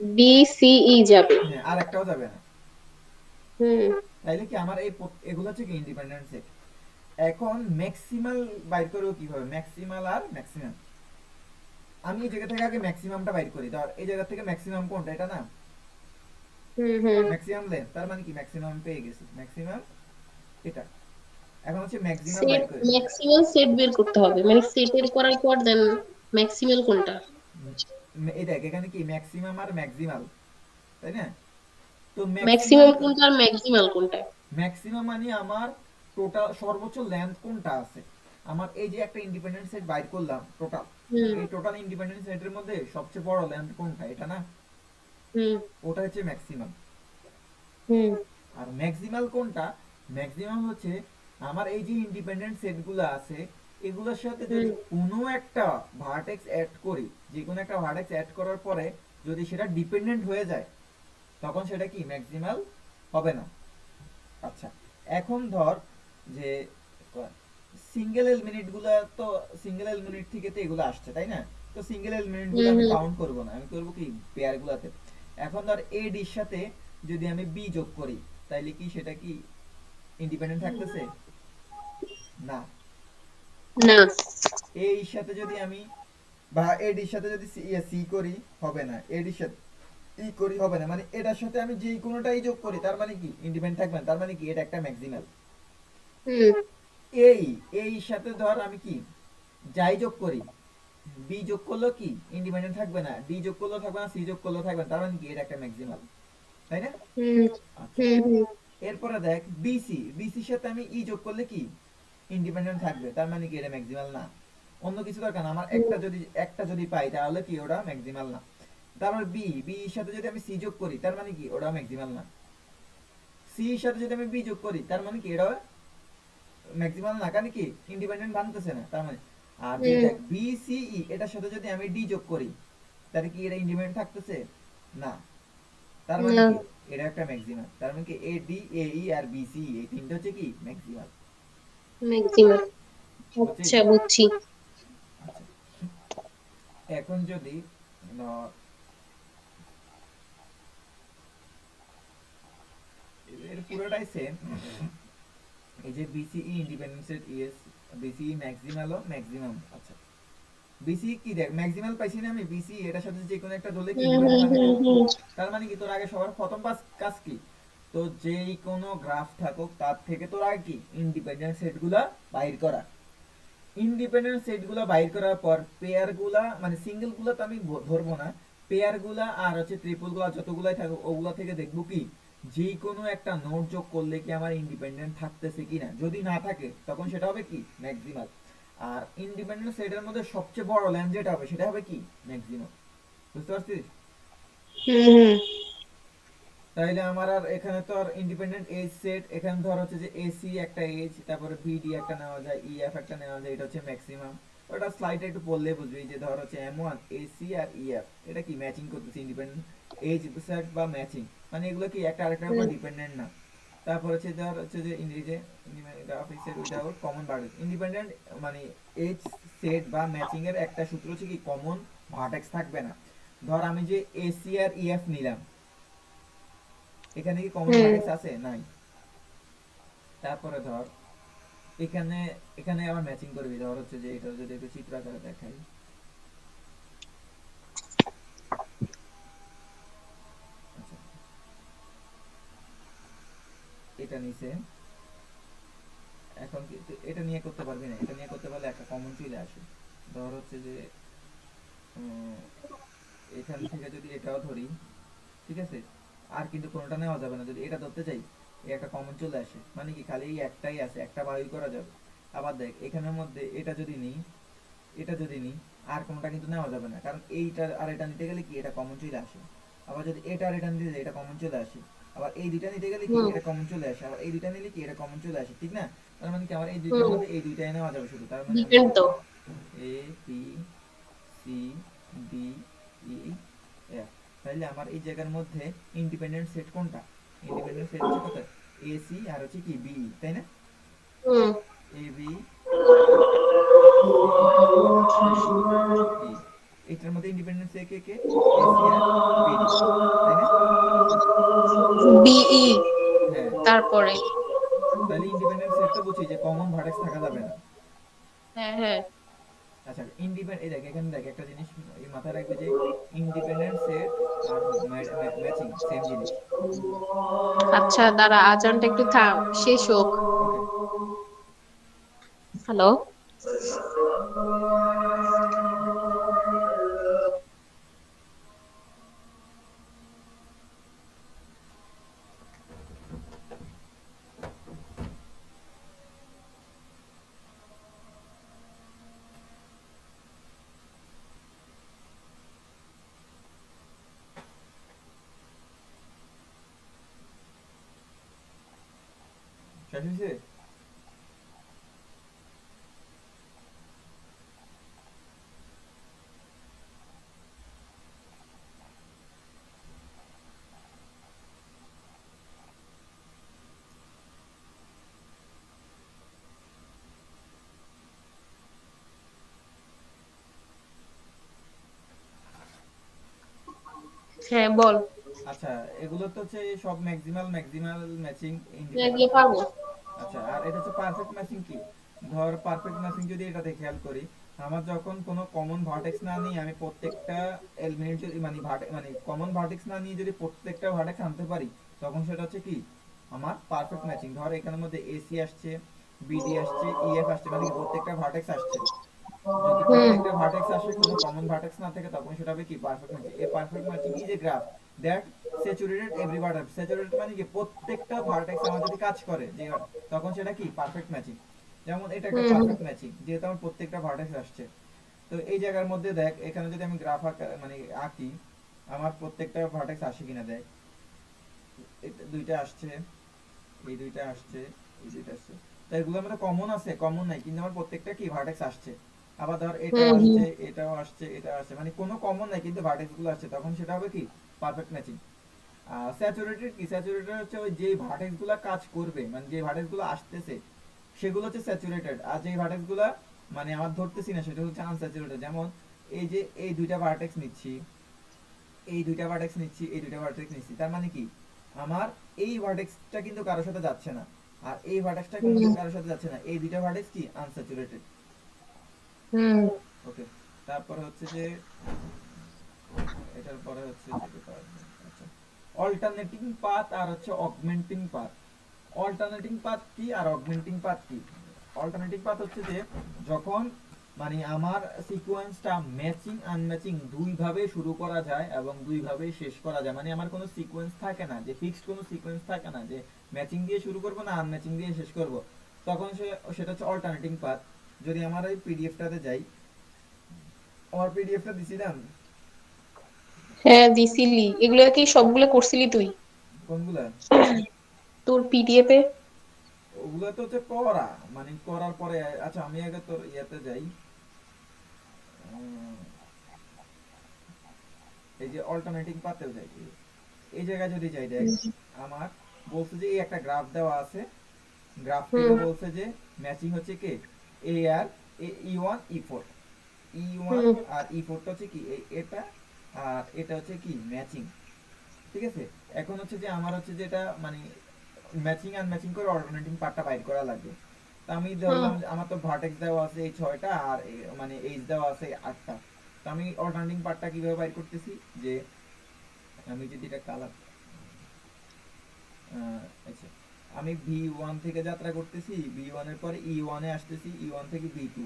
বি সি ই যাবে। হ্যাঁ আর একটাও যাবে না। হুম তাইলে কি আমার এই এগুলো হচ্ছে কি ইন্ডিপেন্ডেন্ট সেট। এখন ম্যাক্সিমাল বাইর করবো কিভাবে, ম্যাক্সিমাল আর ম্যাক্সিমাম। আমি এই জায়গা থেকে আগে ম্যাক্সিমামটা বাইর করি, ধর এই জায়গা থেকে ম্যাক্সিমাম কোনটা, এটা না, হুম হুম। ম্যাক্সিমাম লেন্থ, তার মানে কি ম্যাক্সিমাম পেয়ে গেছি, ম্যাক্সিমাম এটা। এখন হচ্ছে ম্যাক্সিমাল সেট, বাইর করি। ম্যাক্সিমাল সেট বের করতে হবে, মানে সেটের করার পর দেন ম্যাক্সিমাল কোনটা। এই দেখ এখানে কি ম্যাক্সিমাম আর ম্যাক্সিমাল, তাই না? তো ম্যাক্সিমাম, ম্যাক্সিমাম কোনটা আর ম্যাক্সিমাল কোনটা? ম্যাক্সিমাম মানে আমার টোটাল সর্বোচ্চ লেন্থ কোনটা আছে। আমার এই যে একটা ইন্ডিপেন্ডেন্ট সেট বাইর করলাম টোটাল, হুম এই টোটাল ইন্ডিপেন্ডেন্ট সেটের মধ্যে সবচেয়ে বড় লেন্থ কোনটা, এটা না, হুম ওটা হচ্ছে ম্যাক্সিমাম। হুম। আর ম্যাক্সিমাল কোনটা, ম্যাক্সিমাম হচ্ছে আমার এই যে ইন্ডিপেন্ডেন্ট সেটগুলো আছে এগুলোর সাথে যদি হুম কোনো একটা ভার্টেক্স অ্যাড করি, যে কোনো একটা ভার্টেক্স অ্যাড করার পরে যদি সেটা ডিপেন্ডেন্ট হয়ে যায় তখন সেটা কি ম্যাক্সিমাল হবে না। আচ্ছা, এখন ধর যে সিঙ্গেল এলিমেন্ট গুলা, তো সিঙ্গেল এলিমেন্ট থেকে তো এগুলো আসছে তাই না? তো সিঙ্গেল এলিমেন্ট গুলো হুম আমি হুম কাউন্ট করব না, আমি করব কি পেয়ার গুলাতে। এখন ধর এ ডির সাথে যদি আমি বি যোগ করি তাইলে কি সেটা কি ইন্ডিপেন্ডেন্ট থাকতেছে? না। না এ এর সাথে যদি আমি বা এ ডির সাথে যদি সি সি করি হবে না, এ ডির সাথে ই করি হবে না, মানে এটার সাথে আমি যেই কোনোটাই যোগ করি তার মানে কি ইন্ডিপেন্ডেন্ট থাকবে না, তার মানে কি এটা একটা ম্যাক্সিমাল। হুম এই এই সাথে ধর আমি কি যাই যোগ করি, বি যোগ করলেও কি ইন্ডিপেন্ডেন্ট থাকবে না, ডি যোগ করলেও থাকবে না, সি যোগ করলেও থাকবে না, তার মানে কি এটা একটা ম্যাক্সিমাল, তাই না? হুম আচ্ছা, হুম হুম এরপরে দেখ বিসি, বিসির সাথে আমি ই যোগ করলে কি ইন্ডিপেন্ডেন্ট থাকবে, তার মানে কি এটা ম্যাক্সিমাল না। অন্য কিছু দরকার না আমার, একটা যদি পাই তাহলে কি ওটা ম্যাক্সিমাল না। তারপর বি, বি এর সাথে যদি আমি সি যোগ করি তার মানে কি ওটা ম্যাক্সিমাল না। সি এর সাথে যদি আমি বি যোগ করি তার মানে কি এটা ম্যাক্সিমাল না, কারণ কি ইন্ডিপেন্ডেন্ট ভাঙতেছে না তার মানে। আর যদি হুম দেখ বি সি ই এটার সাথে যদি আমি ডি যোগ করি তাহলে কি এটা ইন্ডিপেন্ডেন্ট থাকতেছে? না। তার মানে না কি এটা একটা ম্যাক্সিমাম, তার মানে কি এ ডি এ ই আর বি সি এই তিনটা হচ্ছে কি ম্যাক্সিমাম। ম্যাক্সিমাম। বুঝছিস? আচ্ছা বুঝছি। আচ্ছা, এখন যদি ধর এর পুরোটাই সেম, এই যে BCE independent set is, BCE maximal ও ম্যাক্সিমাম। আচ্ছা, বিসি কি দেখ ম্যাক্সিমাল পাইছি না আমি, বিসি এটার সাথে যে কোনো একটা ধরলে কি হুম ইন্ডিপেন্ডেন্ট হুম ভাঙবে। হুম হুম তার মানে কি তোর আগে সবার প্রথম কাজ কি, তো যেই কোনো গ্রাফ থাকুক তার থেকে তোর আগে কি ইন্ডিপেন্ডেন্ট সেটগুলা বাইর করা। ইন্ডিপেন্ডেন্ট সেটগুলা বাইর করার পর পেয়ার গুলা মানে সিঙ্গেল গুলা তো আমি ধরবো না, পেয়ার গুলা আর হচ্ছে ট্রিপল গুলা যতগুলাই থাকুক ওগুলা থেকে দেখবো কি যে কোনো একটা নোট যোগ করলে কি আমার ইন্ডিপেন্ডেন্ট থাকতেছে কিনা, যদি না থাকে তখন সেটা হবে কি ম্যাক্সিমাল। আর ইন্ডিপেন্ডেন্ট সেটের মধ্যে সবচেয়ে বড় লেন্থ যেটা হবে সেটা হবে কি ম্যাক্সিমাম। বুঝতে পারছিস? হুম হুম তাইলে আমার আর এখানে তো আর ইন্ডিপেন্ডেন্ট এজ সেট, এখানে ধর হচ্ছে যে এসি একটা এজ, তারপরে বিডি একটা নেওয়া যায়, ইএফ একটা নেওয়া যায়, এটা হচ্ছে ম্যাক্সিমাম। ওটা স্লাইডে একটু পড়লে বুঝবি যে ধর হচ্ছে এম1 এসি আর ইএফ এটা কি ম্যাচিং করতেছে ইন্ডিপেন্ডেন্ট এজ সেট বা ম্যাচিং, মানে এগুলো কি একটা আরেকটার উপর হুম ডিপেন্ডেন্ট না। তারপর হচ্ছে ধর হচ্ছে যে গ্রাফিক্সের উইদাউট কমন ভার্টেক্স ইন্ডিপেন্ডেন্ট, মানে এজ সেট বা ম্যাচিং এর একটা সূত্র হচ্ছে কি কমন ভার্টেক্স থাকবে না। ধর আমি যে এসি আর ইএফ নিলাম, এখানে কি কমন হুম ভার্টেক্স আছে? নাই। তারপরে ধর এখানে এখানে আবার ম্যাচিং করবি, ধর হচ্ছে যে এটা যদি একটু চিত্র আকারে দেখাই। আচ্ছা, এটা নিচে, এখন কি তুই এটা নিয়ে করতে পারবি না, এটা নিয়ে করতে পারলে একটা কমন চলে আসে। ধর হচ্ছে যে উম, এখান থেকে যদি এটাও ধরি, ঠিক আছে, আর কিন্তু কোনোটা নেওয়া যাবে না, যদি এটা ধরতে চাই এই একটা কমন চলে আসে, মানে কি খালি এই একটাই আছে, একটা বাড়ি করা যাবে। আবার দেখ এখানের মধ্যে এটা যদি নিই, এটা যদি নিই আর কোনটা কিন্তু নেওয়া যাবে না, কারণ এইটা আর এটা নিতে গেলে কি এটা কমন চলে আসে। আবার যদি এটা আর এটা নিতে যাই এটা কমন চলে আসে। আবার এই দুইটা নিতে গেলে কি হুম এটা কমন চলে আসে, আবার এই দুইটা নিলে কি এটা কমন চলে আসে, ঠিক না? তার মানে কি আমার এই দুইটার হুম মধ্যে এই দুইটাই নেওয়া যাবে শুধু, তার মানে আমি ডিপেন্ড ধর তো। A B C D E F, তাহলে আমার এই জায়গার মধ্যে ইন্ডিপেন্ডেন্ট সেট কোনটা? ইন্ডিপেন্ডেন্ট সেট হচ্ছে কত? এ সি আর হচ্ছে কি বি, তাই না? হুম এ বি সি ডি ই, এটার মধ্যে ইন্ডিপেন্ডেন্স কে কে? এসি আর বিডি, তাই না? বিই হ্যাঁ, তারপরে। তাহলে ইন্ডিপেন্ডেন্ট সেট তো বুঝি যে কমন ভার্টেক্স থাকা যাবে না। হ্যাঁ হ্যাঁ আচ্ছা, ইন্ডিপেন্ডেন্ট এই দেখ এখানে দেখ একটা জিনিস এই মাথায় রাখবি যে ইন্ডিপেন্ডেন্ট সেট আর ম্যাচিং সেম জিনিস। আচ্ছা দাঁড়া আজানটা একটু থাম, শেষ হোক। ওকে। হ্যালো। শেষ হয়েছে? হ্যাঁ বল। আচ্ছা, এগুলো তো হচ্ছে সব ম্যাক্সিমাল ম্যাক্সিমাল ম্যাচিং এগুলো ইন্ডিপেন্ডেন্ট। পারবো। আচ্ছা, আর এটা হচ্ছে পারফেক্ট ম্যাচিং কি? ধর পারফেক্ট ম্যাচিং যদি এটাতে খেয়াল করি, আমার যখন কোনো কমন ভার্টেক্স না নিয়ে আমি প্রত্যেকটা এলিমেন্ট যদি মানে কমন ভার্টেক্স না নিয়ে যদি প্রত্যেকটা ভার্টেক্স আনতে পারি, তখন সেটা হচ্ছে কি আমার পারফেক্ট ম্যাচিং। ধর এখানের মধ্যে এসি আসছে, বিডি আসছে, ইএফ আসছে, মানে কি প্রত্যেকটা ভার্টেক্স আসছে। যদি হুম প্রত্যেকটা ভার্টেক্স আসে কোনো কমন ভার্টেক্স না থাকে, তখন সেটা হবে কি পারফেক্ট ম্যাচিং। এই perfect matching is a graph that saturated every vertex. Saturated মানে কি প্রত্যেকটা ভার্টেক্স আমার যদি কাজ করে যে, তখন সেটা কি পারফেক্ট ম্যাচিং। যেমন এটা একটা হুম পারফেক্ট ম্যাচিং, যেহেতু আমার প্রত্যেকটা ভার্টেক্স আসছে। তো এই জায়গার মধ্যে দেখ, এখানে যদি আমি গ্রাফ মানে আঁকি, আমার প্রত্যেকটা ভার্টেক্স আসে কিনা দেখ। দুইটা আসছে, এই দুইটা আসছে, এই দুইটা আসছে। তো এগুলোর মধ্যে কমন আছে? কমন নাই, কিন্তু আমার প্রত্যেকটা কি ভার্টেক্স আসছে। আবার ধর এটাও হুম হুম আসছে, এটাও আসছে, এটাও আসছে, মানে কোনো কমন নাই কিন্তু ভার্টেক্স গুলো আসছে, তখন সেটা হবে কি পারফেক্ট ম্যাচিং। স্যাচুরেটেড কি? স্যাচুরেটেড হচ্ছে ওই যে ভার্টেক্স গুলা কাজ করবে, মানে যে ভার্টেক্স গুলো আসতেছে সেগুলো হচ্ছে স্যাচুরেটেড। আর যে ভার্টেক্স গুলা মানে আমার ধরতেছি না, সেটা হচ্ছে আনস্যাচুরেটেড। যেমন এই যে এই দুইটা ভার্টেক্স নিচ্ছি, এই দুইটা ভার্টেক্স নিচ্ছি, এই দুইটা ভার্টেক্স নিচ্ছি, তার মানে কি আমার এই ভার্টেক্সটা কিন্তু কারোর সাথে যাচ্ছে না, আর এই ভার্টেক্সটা কিন্তু হুম কারোর সাথে যাচ্ছে না, এই দুইটা ভার্টেক্স কি আনস্যাচুরেটেড। হুম ওকে, তারপরে হচ্ছে যে এটার পরে হচ্ছে যেটা আচ্ছা, অল্টারনেটিং পাথ আর হচ্ছে অগমেন্টিং পাথ। অল্টারনেটিং পাথ কি আর অগমেন্টিং পাথ কি? অল্টারনেটিং পাথ হচ্ছে যে যখন মানে আমার সিকোয়েন্সটা ম্যাচিং আনম্যাচিং দুই ভাবে শুরু করা যায় এবং দুই ভাবে শেষ করা যায়, মানে আমার কোনো সিকোয়েন্স থাকে না, যে ফিক্সড কোনো সিকোয়েন্স থাকে না যে ম্যাচিং দিয়ে শুরু করব না আনম্যাচিং দিয়ে শেষ করব, তখন সেটা হচ্ছে অল্টারনেটিং পাথ। যদি আমার এই পিডিএফটাতে যাই, আমার পিডিএফটা দিছিলাম। হ্যাঁ দিছিলি, এগুলো কি সবগুলো করছিলি তুই কোনগুলা? তোর পিডিএফ এ? ওগুলো তো হচ্ছে করা, মানে করার পরে। আচ্ছা, আমি আগে তোর ইয়াতে যাই, উম, এই যে অল্টারনেটিং পাথেও যাই। এই জায়গায় যদি যাই দেখ, আমার বলছে যে এই একটা গ্রাফ দেওয়া আছে, গ্রাফ থেকে হুম বলছে যে ম্যাচিং হচ্ছে কে এ আর ই ওয়ান ই ফোর, ই ওয়ান হুম আর ই ফোরটা হচ্ছে কি এটা, আর এটা হচ্ছে কি ম্যাচিং। ঠিক আছে, এখন হচ্ছে যে আমার হচ্ছে যেটা মানে ম্যাচিং আনম্যাচিং করে অল্টারনেটিং পার্টটা বাইর করা লাগবে। তো আমি হুম ধরলাম যে আমার তো ভার্টেক্স দেওয়া আছে এই ছয়টা, আর মানে এইচ দেওয়া আছে আটটা। তো আমি অল্টারনেটিং পার্টটা কিভাবে বাইর করতেছি, যে আমি যদি এটা কালার, আচ্ছা, আমি ভি ওয়ান থেকে যাত্রা করতেছি, ভি ওয়ান এর পরে ই ওয়ানে আসতেছি, ই ওয়ান থেকে ভি টু,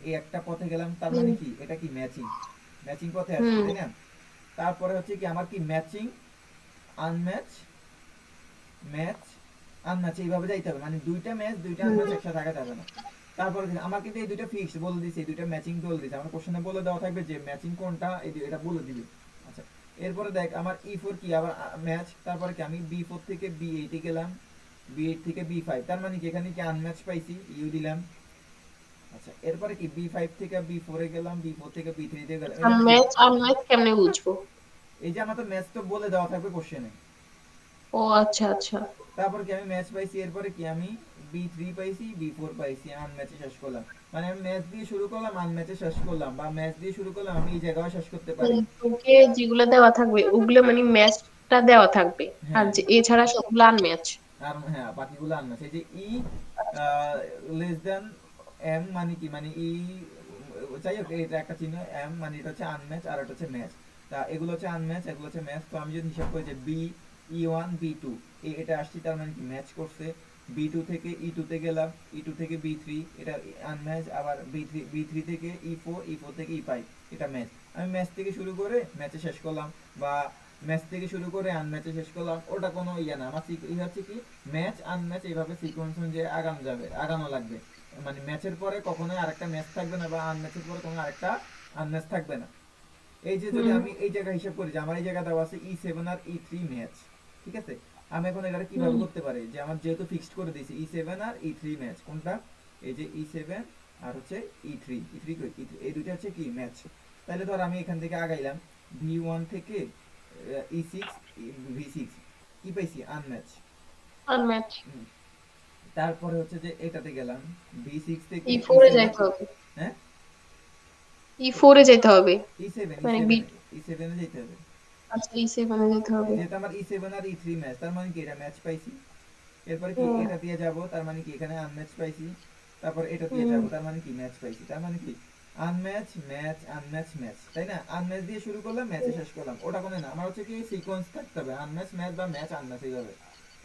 এই একটা পথে গেলাম, তার হুম মানে কি এটা কি ম্যাচিং, ম্যাচিং পথে আসছি, হুম তাই না? তারপরে হচ্ছে কি আমার কি ম্যাচিং আনম্যাচ, ম্যাচ আনম্যাচ, এইভাবে যাইতে হবে, মানে দুইটা ম্যাচ দুইটা আনম্যাচ একসাথে থাকা যাবে না। তারপরে আমার কিন্তু এই দুইটা ফিক্সড বলে দিছে, এই দুইটা ম্যাচিং বলে দিছে, আমার কোশ্চেনে বলে দেওয়া থাকবে যে ম্যাচিং কোনটা, এটা বলে দিবে। আচ্ছা, এরপরে দেখ আমার ই ফোর কি আবার ম্যাচ, তারপরে কি আমি বি ফোর থেকে বি এইটে গেলাম, বি এইট থেকে বি ফাইভ, তার মানে কি এখানে কি আনম্যাচ পাইছি, ইউ দিলাম। আচ্ছা, এরপরে কি বি ফাইভ থেকে বি ফোরে গেলাম, বি ফোর থেকে বি থ্রিতে গেলাম, এভাবে কি আনম্যাচ আনম্যাচ কেমনে বুঝবো? এই যে আমার তো ম্যাচ তো বলে দেওয়া থাকবে কোশ্চেনে। ও আচ্ছা আচ্ছা। তারপর কি আমি ম্যাচ পাইছি, এরপরে কি আমি বি থ্রি পাইছি, বি ফোর পাইছি, আন ম্যাচে শেষ করলাম। মানে আমি ম্যাচ দিয়ে শুরু করলাম, আন ম্যাচে শেষ করলাম, বা ম্যাচ দিয়ে শুরু করলাম, আমি এই জায়গায় শেষ করতে পারি। তোকে যেগুলো দেওয়া থাকবে ওগুলো মানে ম্যাচটা দেওয়া থাকবে, আর হ্যাঁ, যে এছাড়া সবগুলো আনম্যাচ। আর হ্যাঁ বাকিগুলো আন ম্যাচ। এই যে ই লেস দেন এম মানে কি, মানে ই, যাই হোক এটা একটা চিহ্ন, এম মানে এটা হচ্ছে আনম্যাচ আর এটা হচ্ছে ম্যাচ। তা এগুলো হচ্ছে আনম্যাচ, এগুলো হচ্ছে ম্যাচ। তো আমি যদি হিসাব করি যে B E one B two, এটা আসছি, তার মানে কি ম্যাচ করছে। বি টু থেকে ই টু তে গেলাম, ই টু থেকে বি থ্রি, এটা আনম্যাচ। আবার বি থ্রি থেকে ই ফোর থেকে ই ফাইভ, এটা ম্যাচ। আমি ম্যাচ থেকে শুরু করে ম্যাচে শেষ করলাম, বা ম্যাচ থেকে শুরু করে আনম্যাচে শেষ করলাম, ওটা কোনো ইয়ে না। আমার ই হচ্ছে কি ম্যাচ আনম্যাচ এইভাবে সিকোয়েন্স অনুযায়ী আগানো যাবে, আগানো লাগবে। মানে ম্যাচের পরে কখনোই আরেকটা ম্যাচ থাকবে না, বা আনম্যাচের পরে কোনো আরেকটা আনম্যাচ থাকবে না। এই যে যদি হুম আমি এই জায়গায় হিসাব করি যে আমার এই জায়গা দেওয়া আছে ই সেভেন আর ই থ্রি ম্যাচ, ঠিক আছে, আমি এখন এটা কিভাবে হুম করতে পারি, যে আমার যেহেতু ফিক্সড করে দিয়েছি ই সেভেন আর ই থ্রি ম্যাচ কোনটা, এই যে ই সেভেন আর হচ্ছে ই থ্রি, ই থ্রি এই দুইটা হচ্ছে কি ম্যাচ। তাহলে ধর আমি এখান থেকে আগাইলাম ভি ওয়ান থেকে ই সিক্স, ভি সিক্স, কি পাইছি আনম্যাচ। আনম্যাচ। তারপরে হচ্ছে যে এটাতে গেলাম ভি সিক্স থেকে ই ই ফোরে সেভেন, যাইতে হবে, হ্যাঁ ই ফোরে যেতে হবে, ই সেভেন, ই মানে বি। সেভেন, ই সেভেনে যেতে হবে। আচ্ছা E7 এ যেতে হবে। যেহেতু আমার E7 আর E3 ম্যাচ, তার মানে কি এটা ম্যাচ পাইছি। এরপরে কি হুম এটা দিয়ে যাব, তার মানে কি এখানে আনম্যাচ পাইছি। তারপর এটা দিয়ে হুম যাব, তার মানে কি ম্যাচ পাইছি। তার মানে কি আনম্যাচ ম্যাচ আনম্যাচ ম্যাচ, তাই না? আনম্যাচ দিয়ে শুরু করলাম, ম্যাচে শেষ করলাম, ওটা কোনো না। আমার হচ্ছে কি সিকোয়েন্স থাকতে হবে, আনম্যাচ ম্যাচ বা ম্যাচ আনম্যাচ, এইভাবে।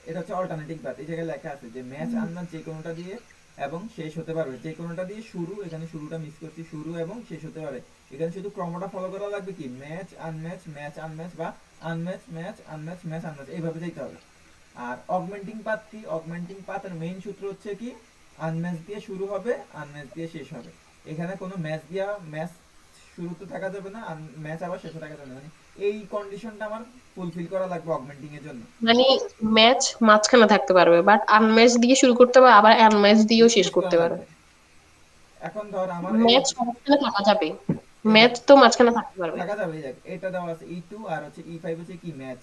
এটা হচ্ছে অল্টারনেটিভ পাথ। এই জায়গায় লেখা আছে যে ম্যাচ হুম। আনম্যাচ যে কোনোটা দিয়ে এবং শেষ হতে পারবে, যে কোনোটা দিয়ে শুরু, এখানে শুরুটা মিস করছি, শুরু এবং শেষ হতে পারে। এখানে শুধু ক্রমটা ফলো করা লাগবে, কি ম্যাচ আনম্যাচ ম্যাচ আনম্যাচ বা unmatch match unmatch match unmatch, এইভাবে যেতে হবে। আর অগমেন্টিং পাথ কি? অগমেন্টিং পাথের মেইন সূত্র হচ্ছে কি আনম্যাচ দিয়ে শুরু হবে, আনম্যাচ দিয়ে শেষ হবে। এখানে কোনো ম্যাচ দিয়া ম্যাচ শুরুতে থাকা যাবে না, ম্যাচ আবার শেষে থাকা যাবে না, মানে এই কন্ডিশনটা আমার ফুলফিল করা লাগবে অগমেন্টিং এর জন্য। মানে ম্যাচ মাঝখানে থাকতে পারবে, বাট আনম্যাচ দিয়ে শুরু করতে পারবে, আবার আনম্যাচ দিয়েও শেষ শেষ করা করতে পারবে। লাগবে। এখন ধর আমার এই যে ম্যাচ মাঝখানে থাকা যাবে, এই দেখ ম্যাচ তো মাঝখানে থাকতে পারবে। থাকা যাবে, এই দেখ এটা দেওয়া আছে E2 আর হচ্ছে E5 হচ্ছে কি ম্যাচ।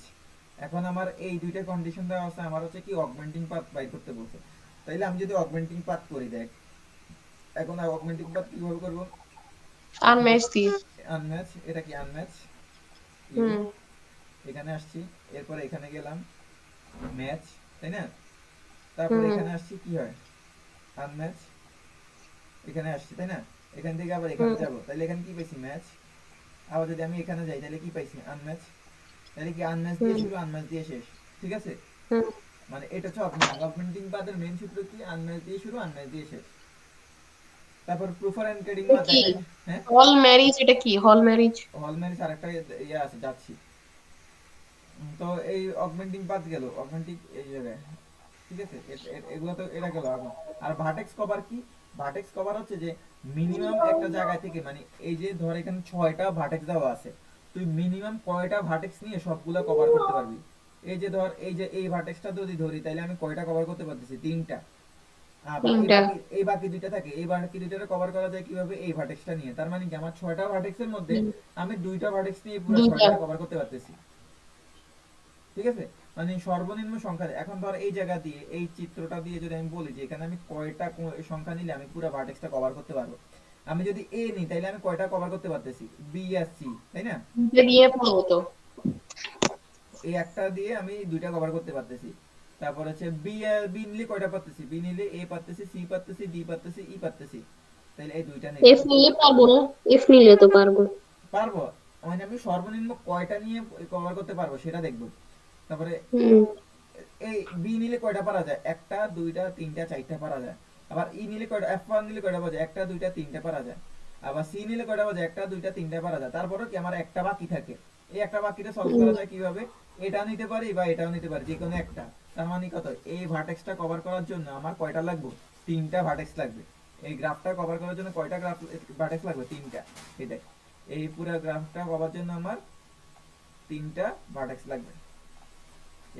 এখন আমার এই দুইটা কন্ডিশন দেওয়া আছে, আমার হচ্ছে কি অগমেন্টিং পাথ বাইর করতে বলছে। তাইলে আমি যদি অগমেন্টিং পাথ করি, দেখ এখন অগমেন্টিং পাথ কিভাবে করব? এখানে আনম্যাচ দিয়ে। আনম্যাচ, এটা কি আনম্যাচ ইউ, হুম এখানে আসছি, এরপরে এখানে গেলাম ম্যাচ, তাই না? তারপর হুম এখানে আসছি, কি হয় আনম্যাচ, এখানে আসছি, তাই না? এখান থেকে আবার এখানে হুম যাব, তাহলে এখানে কি পাইছি ম্যাচ। আবার যদি আমি এখানে যাই তাহলে কি পাইছি আনম্যাচ। তাহলে কি আনম্যাচ দিয়ে হুম শুরু, আনম্যাচ দিয়ে শেষ, ঠিক আছে? হুম। মানে এটা হচ্ছে অগমেন্টিং। অগমেন্টিং পাথের মেইন সূত্র কি আনম্যাচ দিয়ে শুরু, আনম্যাচ দিয়ে শেষ। তারপর প্রুফার এনকোডিং এটা বা কি দেখাই। হ্যাঁ, হল ম্যারিজ? এটা কি হল ম্যারিজ? হল ম্যারিজ আরেকটা ইয়ে আছে, যাচ্ছি। তো এই অগমেন্টিং পাথ গেল, অগমেন্টিং এই জায়গায়, ঠিক আছে? এগুলো তো এটা গেল এখন। আর ভার্টেক্স কভার কি? ভার্টেক্স কভার হচ্ছে যে মিনিমাম একটা জায়গা থেকে, মানে এই যে ধর এখানে 6টা ভার্টেক্স দেওয়া আছে, তুই মিনিমাম কয়টা ভার্টেক্স নিয়ে সবগুলা কভার করতে পারবি। এই যে ধর এই যে এই ভার্টেক্সটা যদি ধরি, তাহলে আমি কয়টা কভার করতে পারতেছি? 3টা। আবার এই তিনটা। বাকি এই বাকি দুইটা থাকে, এই বাকি দুইটারে কভার করা যায় কিভাবে? এই ভার্টেক্সটা নিয়ে। তার মানে কি আমার 6টা ভার্টেক্সের মধ্যে হুম, আমি দুইটা ভার্টেক্স নিয়ে পুরো দুইটা। 6টারে কভার করতে পারতেছি, ঠিক আছে? মানে সর্বনিম্ন সংখ্যা। এখন ধর এই জায়গা দিয়ে এই চিত্রটা দিয়ে যদি আমি বলি যে এখানে আমি কয়টা সংখ্যা নিলে আমি পুরো ভার্টেক্সটা কভার করতে পারবো। আমি যদি এ নিই তাহলে আমি কয়টা কভার করতে পারতেছি? বি আর সি, তাই না? দুইটা দিয়ে পড়বো তো। এই একটা দিয়ে আমি দুইটা কভার করতে পারতেছি। তারপর হচ্ছে বি, বি নিলে কয়টা পারতেছি? বি নিলে এ পারতেছি, সি পারতেছি, ডি পারতেছি, ই পারতেছি। তাহলে এই দুইটা নিলাম। এফ নিলে পারবো না? এফ নিলে তো পারবো। পারবো, মানে আমি সর্বনিম্ন কয়টা নিয়ে কভার করতে পারবো সেটা দেখবো। তারপরে হুম এই বি নিলে কয়টা পারা যায়? একটা, দুইটা, তিনটা, চারটা পারা যায়। আবার ই নিলে কয়টা, F1 নিলে কয়টা পারা যায়? একটা, দুইটা, তিনটা পারা যায়। আবার সি নিলে কয়টা পারা যায়? একটা, দুইটা, তিনটা পারা যায়। তারপরে কি আমার একটা বাকি থাকে। এই একটা বাকিটা সলভ হুম করা যায় কিভাবে? এটা নিতে পারি বা এটাও নিতে পারি, যে কোনো একটা। তার মানে কত? এই ভার্টেক্সটা কভার করার জন্য আমার কয়টা লাগবে? 3টা ভার্টেক্স লাগবে। এই গ্রাফটা কভার করার জন্য কয়টা ভার্টেক্স লাগবে? 3টা। এটাই, এই পুরো গ্রাফটা কভার জন্য আমার 3টা ভার্টেক্স লাগবে।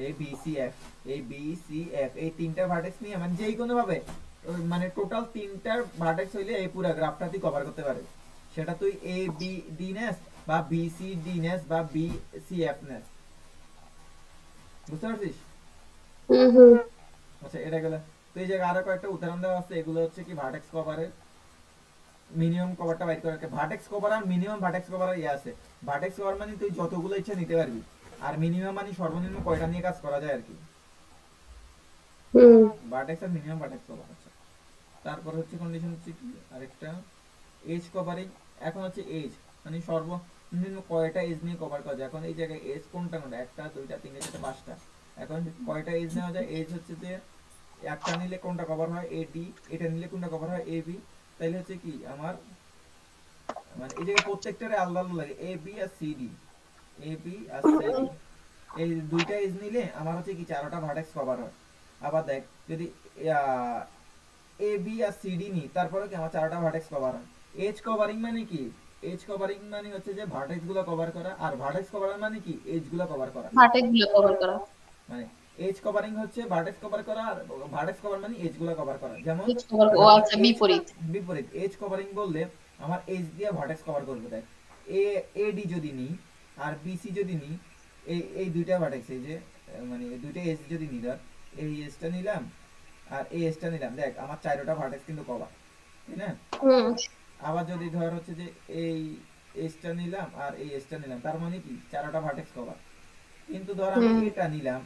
এ বি সি এফ, এই বি সি এফ, এই তিনটা ভার্টেক্স নিয়ে মানে যেই কোনো ভাবে মানে টোটাল 3টার ভার্টেক্স হইলে এই পুরো গ্রাফটা তুই কভার করতে পারবি। সেটা তুই এ বি ডি নেস বা বি সি ডি নেস বা বি সি এফ নেস। বুঝতে পারছিস? হুম হুম। আচ্ছা, এটা গেল। তো এই জায়গায় আরো কয়েকটা উদাহরণ দেওয়া আছে, এগুলো হচ্ছে কি ভার্টেক্স কভারের মিনিমাম কভারটা বাইর করে। ভার্টেক্স কভার আর মিনিমাম ভার্টেক্স কভার ইয়ে আছে। ভার্টেক্স কভার মানে তুই যতগুলো ইচ্ছা নিতে পারবি, আর মিনিমাম মানে সর্বনিম্ন কয়টা নিয়ে কাজ করা যায় আর কি। হুম। ভার্টেক্স আর মিনিমাম ভার্টেক্স কভার আছে। তারপর হচ্ছে কন্ডিশন হচ্ছে কি আরেকটা, এজ কভারিং। এখন হচ্ছে এজ, মানে সর্বনিম্ন কয়টা এজ নিয়ে কভার করা যায়। এখন এই জায়গায় এজ কোনটা কোনটা? একটা, দুইটা, তিনটা, চারটা, 5টা। এখন কয়টা এজ নেওয়া যায়? এজ হচ্ছে যে একটা নিলে কোনটা কভার হয়? A D. এটা নিলে কোনটা কভার হয়? A B. তাইলে হচ্ছে কি আমার মানে এই জায়গায় প্রত্যেকটারে আলাদা আলাদা লাগে, A B R C D, A B R C D. এই দুইটা এজ নিলে আমার হচ্ছে কি 4টা ভার্টেক্স কভার হয়। আবার দেখ যদি A B R C D নি, তারপরে কি আমার 4টা ভার্টেক্স কভার হয়। এজ কভারিং মানে কি? এজ কভারিং মানে হচ্ছে যে ভার্টেক্স গুলো কভার করা, আর ভার্টেক্স কভার মানে কি এজ গুলো কভার করা। হার্টের গুলো কভার করা। মানে এজ কভারিং হচ্ছে ভার্টেক্স কভার করা, আর ভার্টেক্স কভার মানে এজ গুলো কভার করা। যেমন নিচ কভার, ও যখন আচ্ছা এজ বিপরীত। বিপরীত, এজ কভারিং বললে আমার এজ দিয়ে ভার্টেক্স কভার করবে। দেখ এ এ ডি যদি নি আর বি সি যদি নি, এই এই দুইটা ভার্টেক্স, এই যে মানে এই দুইটা এজ যদি নি, ধর এই এজটা নিলাম আর এই এজটা নিলাম, দেখ আমার 4টা ভার্টেক্স কিন্তু কভার, তাই না? হুম আবার যদি ধর হচ্ছে যে এই এসটা নিলাম আর এই এসটা নিলাম, তার মানে কি চারটা ভার্টেক্স কভার। কিন্তু ধর আমি হুম এটা নিলাম,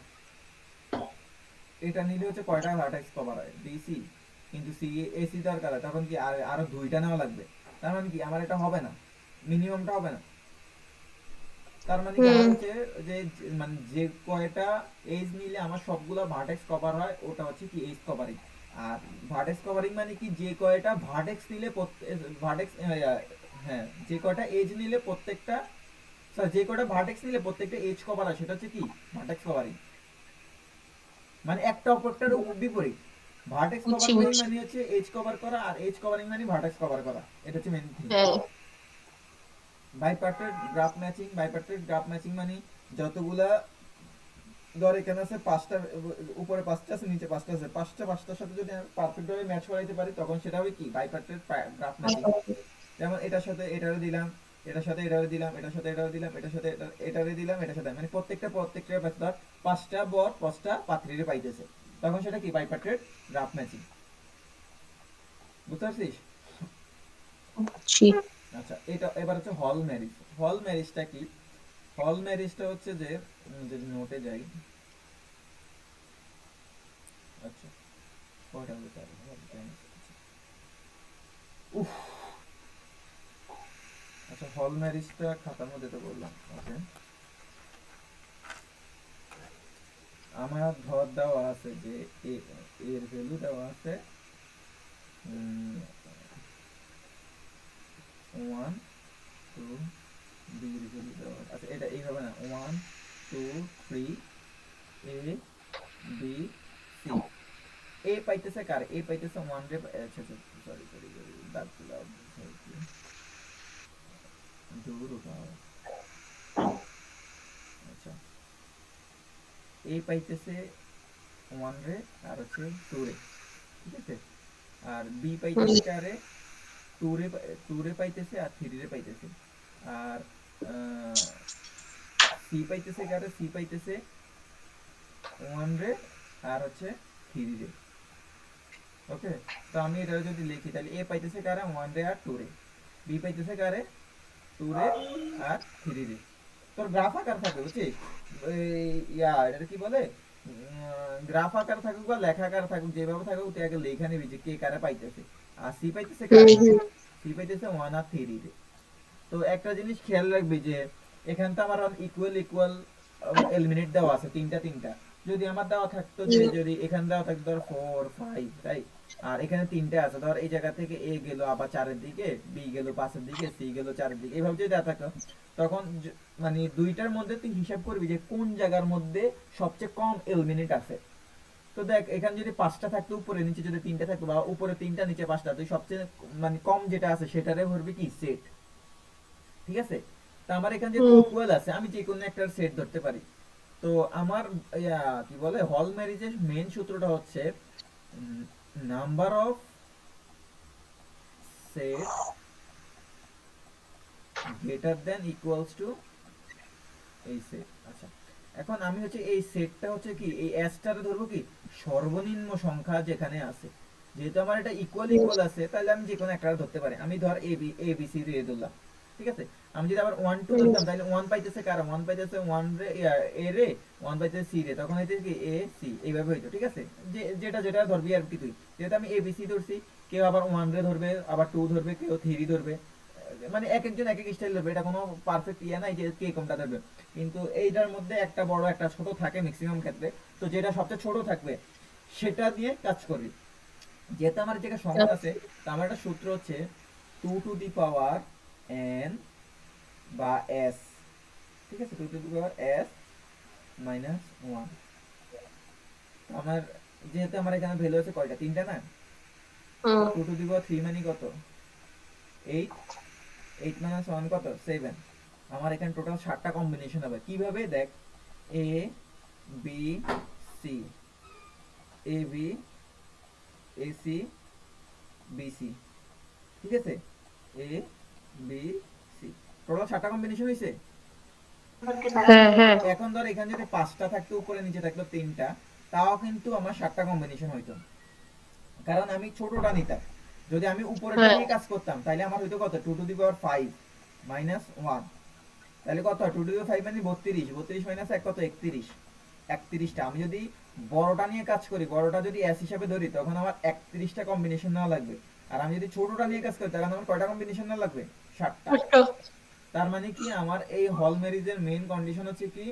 এটা নিলে হচ্ছে কয়টা ভার্টেক্স কভার হয়, বিসি, কিন্তু সি এসি দরকার হয়, তখন কি আরো দুইটা নেওয়া লাগবে। তার মানে কি আমার এটা হবে না, মিনিমামটা হবে না। তার মানে কি আমার হুম হচ্ছে যে মানে যে কয়টা এজ নিলে আমার সবগুলা ভার্টেক্স কভার হয় ওটা হচ্ছে কি এজ কভারিং। আর ভার্টেক্স কভারিং মানে কি যে কয়টা ভার্টেক্স নিলে ভার্টেক্স, হ্যাঁ যে কয়টা এজ নিলে প্রত্যেকটা, যে কয়টা ভার্টেক্স নিলে প্রত্যেকটা এজ কভার হয় সেটা হচ্ছে কি ভার্টেক্স কভারিং। মানে একটা অপরটার বিপরীত। ভার্টেক্স বুঝছি কভার করিং বুঝছি মানে হচ্ছে এজ কভার করা, আর এজ কভারিং মানে ভার্টেক্স কভার করা, এটা হচ্ছে মেইন থিং। হ্যাঁ বাইপার্টেড গ্রাফ ম্যাচিং, বাইপার্টেড গ্রাফ ম্যাচিং মানে যতগুলা, ধর এখানে আছে পাঁচটা, উপরে পাঁচটা আছে নিচে পাঁচটা আছে, পাঁচটা পাঁচটার সাথে যদি আমি পারফেক্ট ভাবে ম্যাচ করাইতে পারি তখন সেটা হবে কি বাইপার্টেড গ্রাফ ম্যাচিং। যেমন এটার সাথে এটারে দিলাম, এটার সাথে এটারে দিলাম, এটার সাথে এটারে দিলাম, এটার সাথে এটারে দিলাম, এটার সাথে মানে প্রত্যেকটা ধর পাঁচটা বর পাঁচটা পাত্রীরে পাইতেছে, তখন সেটা কি বাইপার্টেড গ্রাফ ম্যাচিং। বুঝতে পারছিস? বুঝছি আচ্ছা, এটা এবার হচ্ছে হল ম্যারিজ। হল ম্যারিজটা কি? হল ম্যারিজটা হচ্ছে যে যদি নোটে যাই, আচ্ছা কয়টা হতে পারে, উফ, আচ্ছা হল ম্যারিজটা খাতার মধ্যে তো বললাম, ওকে। আমার ধর দেওয়া আছে যে এর ভ্যালু দেওয়া আছে 1 2, বির ভ্যালু দেওয়া আছে, আচ্ছা এটা এইভাবে না, 1 2 3, এ বি সি। এ পাইতেছে কার, এ পাইতেছে 1 রে, আচ্ছা আচ্ছা সরি সরি সরি দাগ দিলাম, দূর উঠাও। আচ্ছা, এ পাইতেছে 1 রে আর হচ্ছে 2 রে, ঠিক আছে। আর বি পাইতেছে কারে, 2 রে পাইতেছে আর 3 রে পাইতেছে। আর সি পাইতেছে কারে, সি পাইতেছে 1 রে আর হচ্ছে 3 রে। ওকে, তো আমি এটা যদি লিখি তাহলে এ পাইতেছে কারে 1 রে আর 2 রে, বি পাইতেছে কারে 2 রে আর 3 রে। তোর গ্রাফ আকার থাকে বুঝছিস, এটা কি বলে, গ্রাফ আকার থাকুক বা লেখা আকার থাকুক, যেভাবে থাকুক তুই আগে লেখা নিবি যে কে কারে পাইতেছে। আর সি পাইতেছে হুম কারে, হুম সি পাইতেছে 1 আর 3 রে। তো একটা জিনিস খেয়াল রাখবি যে এখানে তো আমার ইকুয়াল ইকুয়াল এলিমিনেট দেওয়া আছে তিনটা তিনটা। যদি আমার দেওয়া থাকতো যে হুম যদি এখানে দেওয়া থাকতো ধর 4 5 রাইট, আর এখানে তিনটে আছে, ধর এই জায়গা থেকে এ গেল আবার 4-এর দিকে, বি গেল 5-এর দিকে, সি গেল 4-এর দিকে, এইভাবে যদি দেওয়া থাকতো তখন মানে দুইটার মধ্যে তুই হিসাব করবি যে কোন জায়গার মধ্যে সবচেয়ে কম এলিমিনেট আছে। তো দেখ এখানে যদি পাঁচটা থাকতো উপরে, নিচে যদি তিনটা থাকতো, বা উপরে তিনটা নিচে পাঁচটা, তুই সবচেয়ে মানে কম যেটা আছে সেটারে ধরবি কি সেট, ঠিক আছে। তো আমার এখানে যেহেতু হুম ইকুয়াল আছে আমি যে কোনো একটা সেট ধরতে পারি। তো আমার কি বলে হল ম্যারেজের মেন সূত্রটা হচ্ছে number of set greater than equals two এই সেট। আচ্ছা, এখন আমি হচ্ছে এই সেটটা হচ্ছে কি এই এসটারে ধরবো কি সর্বনিম্ন সংখ্যা যেখানে আছে। যেহেতু আমার এটা ইকুয়াল হুম ইকুয়াল আছে তাহলে আমি যে কোনো একটা ধরতে পারি। আমি ধর এ বি সি দিয়ে ধরলাম, ঠিক আছে। আমি যদি আবার 1 2 হুম ধরতাম তাহলে 1 পাইতেছে কার, 1 পাইতেছে 1 রে, এ রে, 1 পাইতেছে সি রে, তখন হইতেছে কি এ সি, এইভাবে হইতো, ঠিক আছে। যেটা যেটা ধরবি আর কি তুই, যেহেতু আমি এ বি সি ধরছি, কেউ আবার 1 রে ধরবে, আবার 2 ধরবে, কেউ 3 ধরবে, মানে এক একজন এক এক স্টাইল ধরবে, এটা কোনো পারফেক্ট ইয়ে নাই যে কে কোনটা ধরবে। কিন্তু এইটার মধ্যে একটা বড় একটা ছোট থাকে ম্যাক্সিমাম ক্ষেত্রে, তো যেটা সবচেয়ে ছোট থাকবে সেটা দিয়ে কাজ করবি। যেহেতু আমার যেটা সংখ্যা আছে, তো আমার একটা সূত্র হচ্ছে 2 টু দি পাওয়ার n বা s, ঠিক আছে, 2 two the power s minus 1। আমার যেহেতু আমার এখানে ভ্যালু আছে কয়টা, তিনটা না, তো হুম 2 টু দি পাওয়ার 3 মানে কত, 8, 8 মাইনাস 1 কত 7। আমার এখানে টোটাল 7টা কম্বিনেশন হবে। কিভাবে দেখ, A B C, A B, A C, B C, ঠিক আছে, এ বি সি, টোটাল 7টা কম্বিনেশন হয়েছে। হ্যাঁ হ্যাঁ এখন ধর এখানে যদি 5টা থাকতো উপরে, নিচে থাকলো 3টা, তাও কিন্তু আমার 7টা কম্বিনেশন হইতো, কারণ আমি ছোটটা নিতাম। যদি আমি উপরেরটা হ্যাঁ নিয়ে কাজ করতাম তাহলে আমার হইতো কত 2 টু দি পাওয়ার 5, মাইনাস 1, তাহলে কত হয় 2^5 মানে 32, 32 মাইনাস 1 কত 31, 31টা। আমি যদি বড়টা নিয়ে কাজ করি, বড়টা যদি এস হিসাবে ধরি, তখন আমার 31টা কম্বিনেশন নেওয়া লাগবে। আর আমি যদি ছোটটা নিয়ে কাজ করি, তখন আমার কয়টা কম্বিনেশন নেওয়া লাগবে? 7টা। আচ্ছা। তার মানে কি আমার এই হলমেরিজের মেইন কন্ডিশন হচ্ছে কি,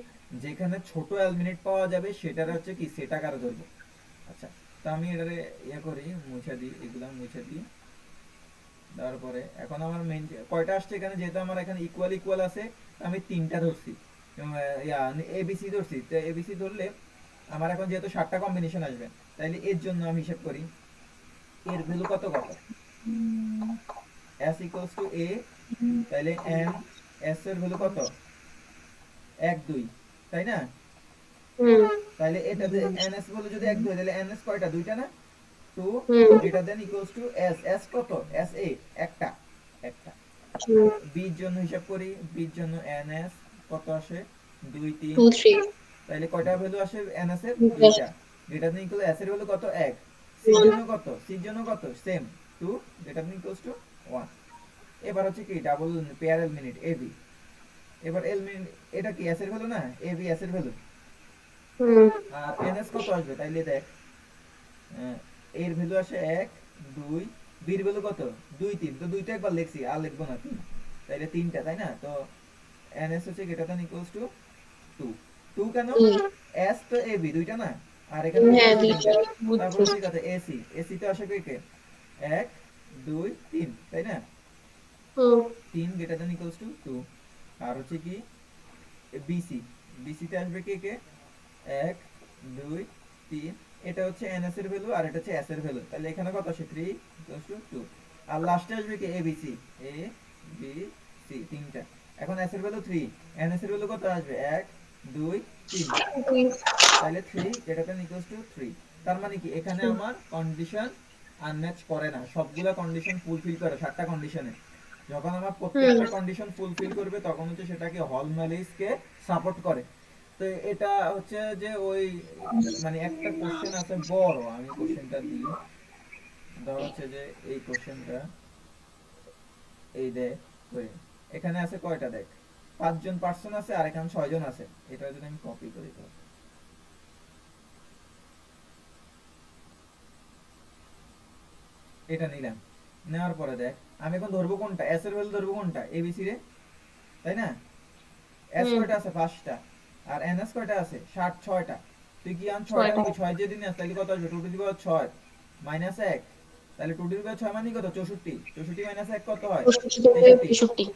যেখানে ছোট অ্যালমিনেট পাওয়া যাবে সেটার হচ্ছে কি সেট আকারে ধরবো। আচ্ছা, তো আমি এটারে করি, মুছে দিই, এগুলা মুছে দিই। তারপরে এখন আমার মেইন কয়টা আসছে এখানে, যেহেতু আমার এখানে ইকুয়াল ইকুয়াল আছে, আমি 3টা ধরছি, এবিসি ধরছি। তো এবিসি ধরলে আমার এখন যেহেতু 7টা কম্বিনেশন আসবে, তাইলে এর জন্য আমি হিসাব করি এর ভ্যালু কত কত, s ইকুয়ালস টু a, তাইলে n, s এর ভ্যালু কত 1 2, তাই না? হুম তাইলে এটাতে ns ভ্যালু যদি 1 2, তাহলে ns কয়টা, দুইটা না? 2 হুম greater than equals to s, s কত, s a একটা, একটা। হুম। b এর জন্য হিসাব করি, b এর জন্য ns কত আসে 2 3, 2 3। তাইলে কয়টা ভ্যালু আসে ns এর, দুইটা। গ্রেটার দেন ইকুয়াল s এর ভ্যালু কত 1, c এর জন্য কত, c এর জন্য কত same 2, greater than equals two 1। এবার হচ্ছে কি ডাবল পেয়ার এলিমিনেট ab, এবার এলিমিনেট, এটা কি s এর ভ্যালু না, ab s এর ভ্যালু, হুম আর ns কত আসবে, তাইলে দেখ এর ভ্যালু আসে 1 2, b এর ভ্যালু কত 2 3, তো 2 তো একবার লিখছি আর লিখবো না 3, তাইলে 3টা, তাই না? তো ns হচ্ছে গ্রেটার দ্যান ইকুয়ালস টু 2, 2 কেন, হুম। s তো ab দুইটা না, আর এখানে কত হ্যাঁ আছে, দুইটা। তিনটা। তারপর বুঝছি। হচ্ছে কত ac, ac তো আসে কে কে 1 2 3, তাই না? হুম 3 গ্রেটার দ্যান ইকুয়ালস টু 2। আর হচ্ছে কি বিসি, বিসি তে আসবে কে কে 1 2 3, এটা হচ্ছে ns এর ভ্যালু আর এটা হচ্ছে s এর ভ্যালু, তাহলে এখানে কত আসে 3 2। আর লাস্টে আসবে কি abc, a b c, তিনটা। এখন s এর ভ্যালু 3, ns এর ভ্যালু কত আসবে 1 2 3, তাহলে 3 গ্রেটার দ্যান ইকুয়ালস টু 3। তার মানে কি এখানে আমার কন্ডিশন আনম্যাচ করে না, সবগুলা কন্ডিশন ফুলফিল করে 7টা কন্ডিশনে। যখন আমার হুম প্রত্যেকটা কন্ডিশন ফুলফিল করবে, তখন হচ্ছে সেটাকে হলমেরিজকে সাপোর্ট করে। তো এটা হচ্ছে যে ওই মানে একটা কোশ্চেন আছে বড়, আমি কোশ্চেনটা দিই। ধর হচ্ছে যে এই কোশ্চেনটা এই দেখ, ওই এখানে আছে কয়টা দেখ, 5জন পার্সন আছে আর এখানে 6জন আছে। এটা যদি আমি কপি করি, তো এটা নিলাম, নেওয়ার পরে দেখ আমি এখন ধরবো কোনটা, এস এর ভ্যালু ধরবো কোনটা, এবিসি রে, তাই না? এস হুম। কয়টা আছে 5টা, আর এনএস কয়টা আছে 6টা। তুই কি আন 6টা 6টা। নিবি, 6 যদি নিস তাহলে কত আসবে 2 টু দি পাওয়ার 6 মাইনাস 1, তাহলে 2 টু দি পাওয়ার 6 মানে কত 64, 64 মাইনাস 1 কত হয় 63। 63।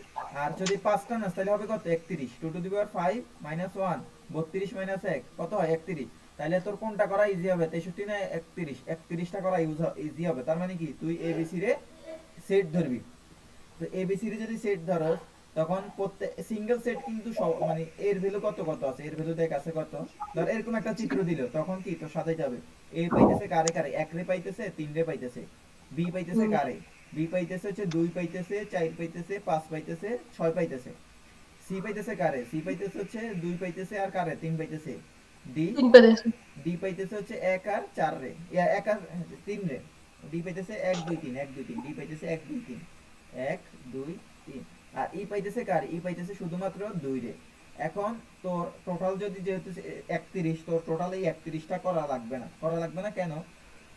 আর যদি 5টা নাস তাহলে হবে কত 31, 2 two the power 5 minus 1 32 minus 1 কত হয় 31। তাহলে তোর কোনটা করা ইজি হবে, 63 না 31, 31টা করা ইজি হবে। তার মানে কি তুই এবিসি রে সেট ধরবি। তো এবিসিডি যদি সেট ধরো, তখন প্রত্যেক সিঙ্গেল সেট কিন্তু মানে এর ভ্যালু কত কত আছে, এর ভ্যালু দেখ আছে কত। ধর এরকম একটা চিত্র দিল, তখন কি তোর সাথে যাবে, এ পাইতেছে কারে কারে, 1 রে পাইতেছে, 3 রে পাইতেছে, বি পাইতেছে হুম কারে, বি পাইতেছে হচ্ছে 2 পাইতেছে, 4 পাইতেছে, 5 পাইতেছে, 6 পাইতেছে। সি পাইতেছে কারে, সি পাইতেছে হচ্ছে 2 পাইতেছে আর কারে 3 পাইতেছে, ডি, 3 পেরেছে। ডি পাইতেছে হচ্ছে 1 আর 4 রে, 1 আর 3 রে, ডি পাইতেছে 1 2 3 1 2 3, ডি পাইতেছে 1 2 3 1 2 3। আর ই পাইতেছে কার, ই পাইতেছে শুধুমাত্র 2 রে। এখন তোর টোটাল যদি যেহেতু 31, তোর টোটাল এই 31টা করা লাগবে না, করা লাগবে না কেন,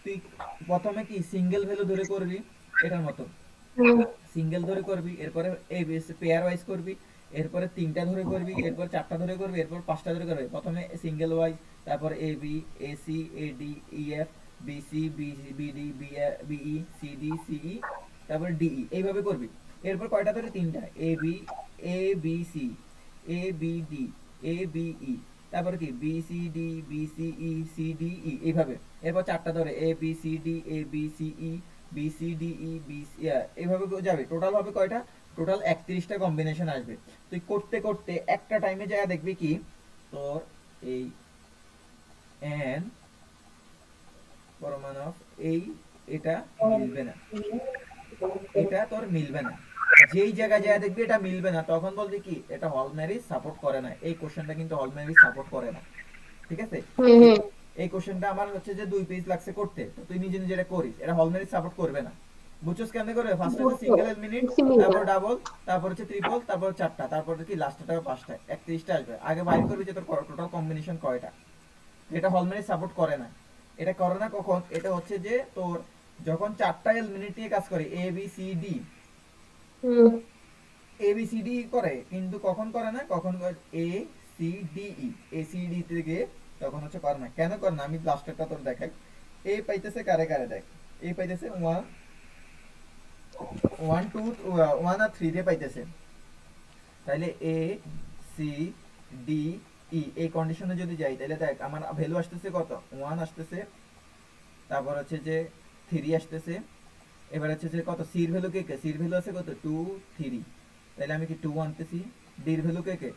তুই প্রথমে কি সিঙ্গেল ভ্যালু ধরে করবি, এটার মতো হুম সিঙ্গেল ধরে করবি, এরপরে এই পেয়ার ওয়াইজ করবি, এরপরে 3টা ধরে করবি, এরপর 4টা ধরে করবি, এরপর 5টা ধরে করবি। প্রথমে সিঙ্গেল ওয়াইজ, তারপর A B, A C, A D, E F, B C, B D, B E, C D, C E, তারপর ডিই, এইভাবে করবি। এরপর কয়টা ধরে, 3টা, A B, A B C, A B D, A B E, তারপর কি B C D, B C E, C D E, এইভাবে। এরপর 4টা ধরে A B C D, A B C E, B C D E, B এইভাবে যাবে। Total হবে কয়টা, টোটাল 31টা কম্বিনেশন আসবে। তুই করতে করতে একটা টাইমে যায় দেখবি কি তোর এই এন পরমাণু এই এটা মিলবে না, এটা তোর মিলবে না। যেই জায়গায় যায় দেখবি এটা মিলবে না, তখন বলবি কি এটা হলমেরিজ সাপোর্ট করে না, এই কোশ্চেনটা কিন্তু হলমেরিজ সাপোর্ট করে না। ঠিক আছে? হুম এই কোশ্চেনটা আমার হচ্ছে যে 2 পেজ লাগছে করতে, তো তুই নিজে নিজে এটা করিস, এটা হলমেরিজ সাপোর্ট করবে না। বুঝছস কেমনে করে? ফার্স্ট হচ্ছে বুঝছো সিঙ্গেল এলিমিনেট, তারপর সিমিলার। ডাবল, তারপর হচ্ছে ট্রিপল, তারপর চারটা, তারপর কি লাস্টটা 5টা, 31টা আসবে। আগে বাইর করবি যে তোর টোটাল কম্বিনেশন কয়টা। যেটা হলমার্ক সাপোর্ট করে না। এটা করে না কখন? এটা হচ্ছে যে তোর যখন চারটা এলিমিনেট নিয়ে কাজ করে, A B C D, hmm A B C D করে, কিন্তু কখন করে না? কখন A C D E, A C D থেকে তখন হচ্ছে করে না। কেন করে না আমি লাস্টেরটা তোর দেখাই। এ পাইতেছে কারে কারে দেখ, এ পাইতেছে ওয়ান, ওয়ান টু, ওয়ান আর থ্রি দিয়ে পাইতেছে। তাইলে এ সি ডি ই এই কন্ডিশনে যদি যাই, তাহলে দেখ আমার ভ্যালু আসতেছে কত, ওয়ান আসতেছে, তারপর হচ্ছে যে থ্রি আসতেছে, এবার হচ্ছে যে কত সির ভ্যালু কে কে, সির ভ্যালু আছে কত টু থ্রি, তাহলে আমি কি টু আনতেছি। ডির ভ্যালু কে কে,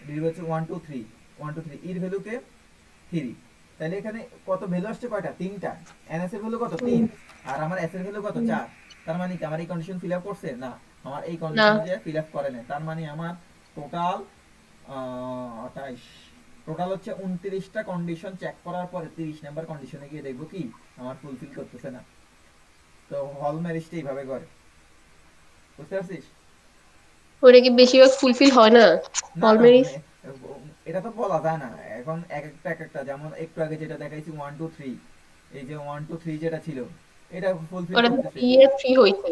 ডির হচ্ছে one two three, one two three, ইর ভ্যালু কে থ্রি। তাহলে এখানে কত ভ্যালু আসছে, কয়টা, তিনটা। এনএস এর ভ্যালু কত, হুম তিন। আর আমার এস এর ভ্যালু কত, হুম। চার। তার মানে কি আমার এই কন্ডিশন ফিল আপ করছে না? আমার এই না। কন্ডিশন যে ফিল আপ করে না, তার মানে আমার টোটাল 28, টোটাল হচ্ছে 29টা কন্ডিশন চেক করার পরে 30 নাম্বার কন্ডিশনে গিয়ে দেখবো কি আমার ফুলফিল করতেছে না। তো হল ম্যারেজটা এইভাবে করে, বুঝতে পারছিস? ওটা কি বেশিরভাগ ফুলফিল হয় না না হল না ম্যারেজ? এটা তো বলা যায় না এখন, এক একটা, যেমন একটু আগে যেটা দেখাইছি ওয়ান টু থ্রি, এই যে ওয়ান টু থ্রি যেটা ছিল, এটা ফুলফিল ওটা তো করতেছে। 3 হয়েছে।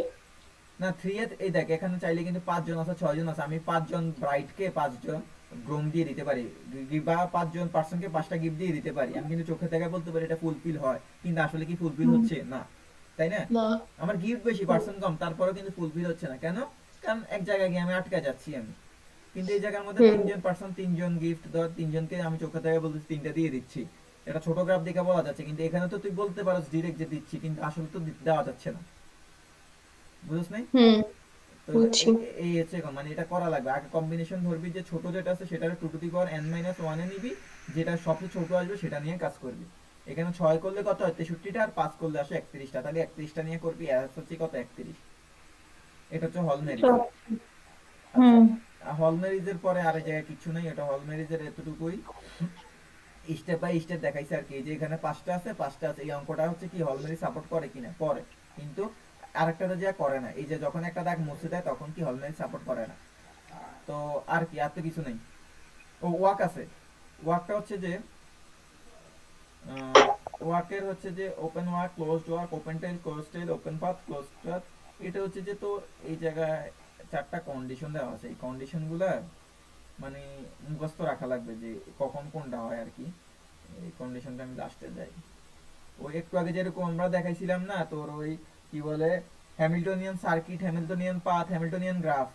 না থ্রি এ এই দেখ এখানে চাইলে কিন্তু 5 জন আছে, 6 জন আছে, আমি 5 জন ব্রাইটকে 5 জন গ্রোম দিয়ে দিতে পারি, বা 5 জন পার্সনকে 5টা গিফট দিয়ে দিতে পারি। আমি কিন্তু চোখে দেখা বলতে পারি এটা ফুলফিল হয়, কিন্তু আসলে কি ফুলফিল হুম। হচ্ছে না, তাই না? না। আমার গিফট বেশি, হুম পার্সন কম, তারপরেও কিন্তু ফুলফিল হচ্ছে না। কেন? কারণ এক জায়গায় গিয়ে আমি আটকে যাচ্ছি আমি। কিন্তু এই জায়গার মধ্যে হুম 3 জন পার্সন 3 জন গিফট, ধর 3 জনকে আমি চোখে দেখা বলতেছি 3টা দিয়ে দিচ্ছি, এটা ছোট গ্রাফ দেখে বলা যাচ্ছে, কিন্তু এখানে তো তুই বলতে পারস ডিরেক্ট যে দিচ্ছি, কিন্তু আসলে তো দেওয়া যাচ্ছে না, বুঝছ নাই? হুম। তো বুঝছি। এই হচ্ছে মানে এটা করা লাগবে। আগে কম্বিনেশন ধরবি যে ছোট যেটা আছে সেটা two to the power n minus one এ নিবি, যেটা সবচেয়ে ছোট আসবে সেটা নিয়ে কাজ করবি। এখানে 6 করলে কত হয়, 63টা, আর 5 করলে আসে 31টা, তাহলে 31টা নিয়ে করবি, আর হচ্ছে কত, 31। এটা হচ্ছে হল ম্যারেজ। আচ্ছা। আচ্ছা, হুম। হল ম্যারেজের পরে আর এই জায়গায় কিছু নাই, এটা হল ম্যারেজের এতটুকুই, স্টেপ বাই স্টেপ দেখাইছে আর কি। এই যে এখানে 5টা আছে, 5টা আছে, এই অঙ্কটা হচ্ছে কি হল ম্যারেজ সাপোর্ট করে কিনা, করে, কিন্তু আরেকটাতে যা করে না, এই যে যখন একটা দাগ মুছে দেয় তখন কি হল ম্যারেজ সাপোর্ট করে না। তো আর কি, আর তো কিছু নেই। ও ওয়াক আছে, ওয়াকটা হচ্ছে যে ওয়াকের হচ্ছে যে open walk, closed walk, open trail, close trail, open path, close path. এটা হচ্ছে যে তোর এই জায়গায় চারটা কন্ডিশন দেওয়া আছে, এই কন্ডিশনগুলো মানে মুখস্থ রাখা লাগবে যে কখন কোনটা হয় আর কি। এই কন্ডিশনটা আমি লাস্টে যাই। ওই একটু আগে যেরকম আমরা দেখাইছিলাম না তোর ওই কি বলে, Hamiltonian circuit, Hamiltonian path, Hamiltonian graph.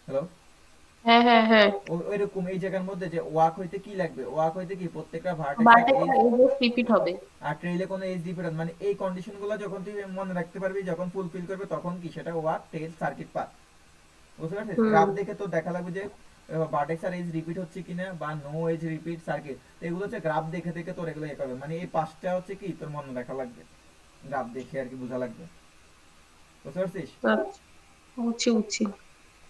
Hello? হ্যাঁ হ্যাঁ হ্যাঁ। ওইরকম এই জায়গার মধ্যে যে ওয়াক হইতে কি লাগবে, ওয়াক হইতে কি প্রত্যেকটা ভার্টেক্স আর বারটা এজ, রিপিট হবে। আর ট্রেইলে কোনো এজ ডিফারেন্স, মানে এই কন্ডিশনগুলো যখন তুই মনে রাখতে পারবি, যখন ফুলফিল করবে তখন কি সেটা ওয়াক টেল সার্কিট পাথ। বুঝতে পারছিস? হুম। গ্রাফ দেখে তো দেখা লাগবে যে ভার্টেক্স আর এজ রিপিট হচ্ছে কিনা, বা নো এজ রিপিট সার্কিট, এগুলো হচ্ছে গ্রাফ দেখে দেখে তোর এগুলো ইয়ে করবে, মানে এই পাঁচটা হচ্ছে কি তোর মনে রাখা লাগবে, গ্রাফ দেখে আর কি বোঝা লাগবে। বুঝতে পারছিস? আচ্ছা, বুঝছি বুঝছি।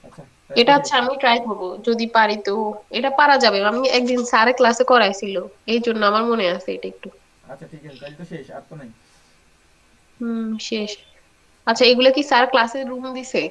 আচ্ছা, তাহলে এটা তো শেষ। আচ্ছা আমি ট্রাই করবো যদি পারি তো। এটা পারা যাবে, আমি একদিন স্যারে ক্লাসে করাইছিল, এই জন্য আমার মনে আছে এটা একটু। আচ্ছা ঠিক আছে, তাহলে তো শেষ, আর তো নাই। হুম শেষ। আচ্ছা এগুলা কি স্যার ক্লাসে রুম দিছে?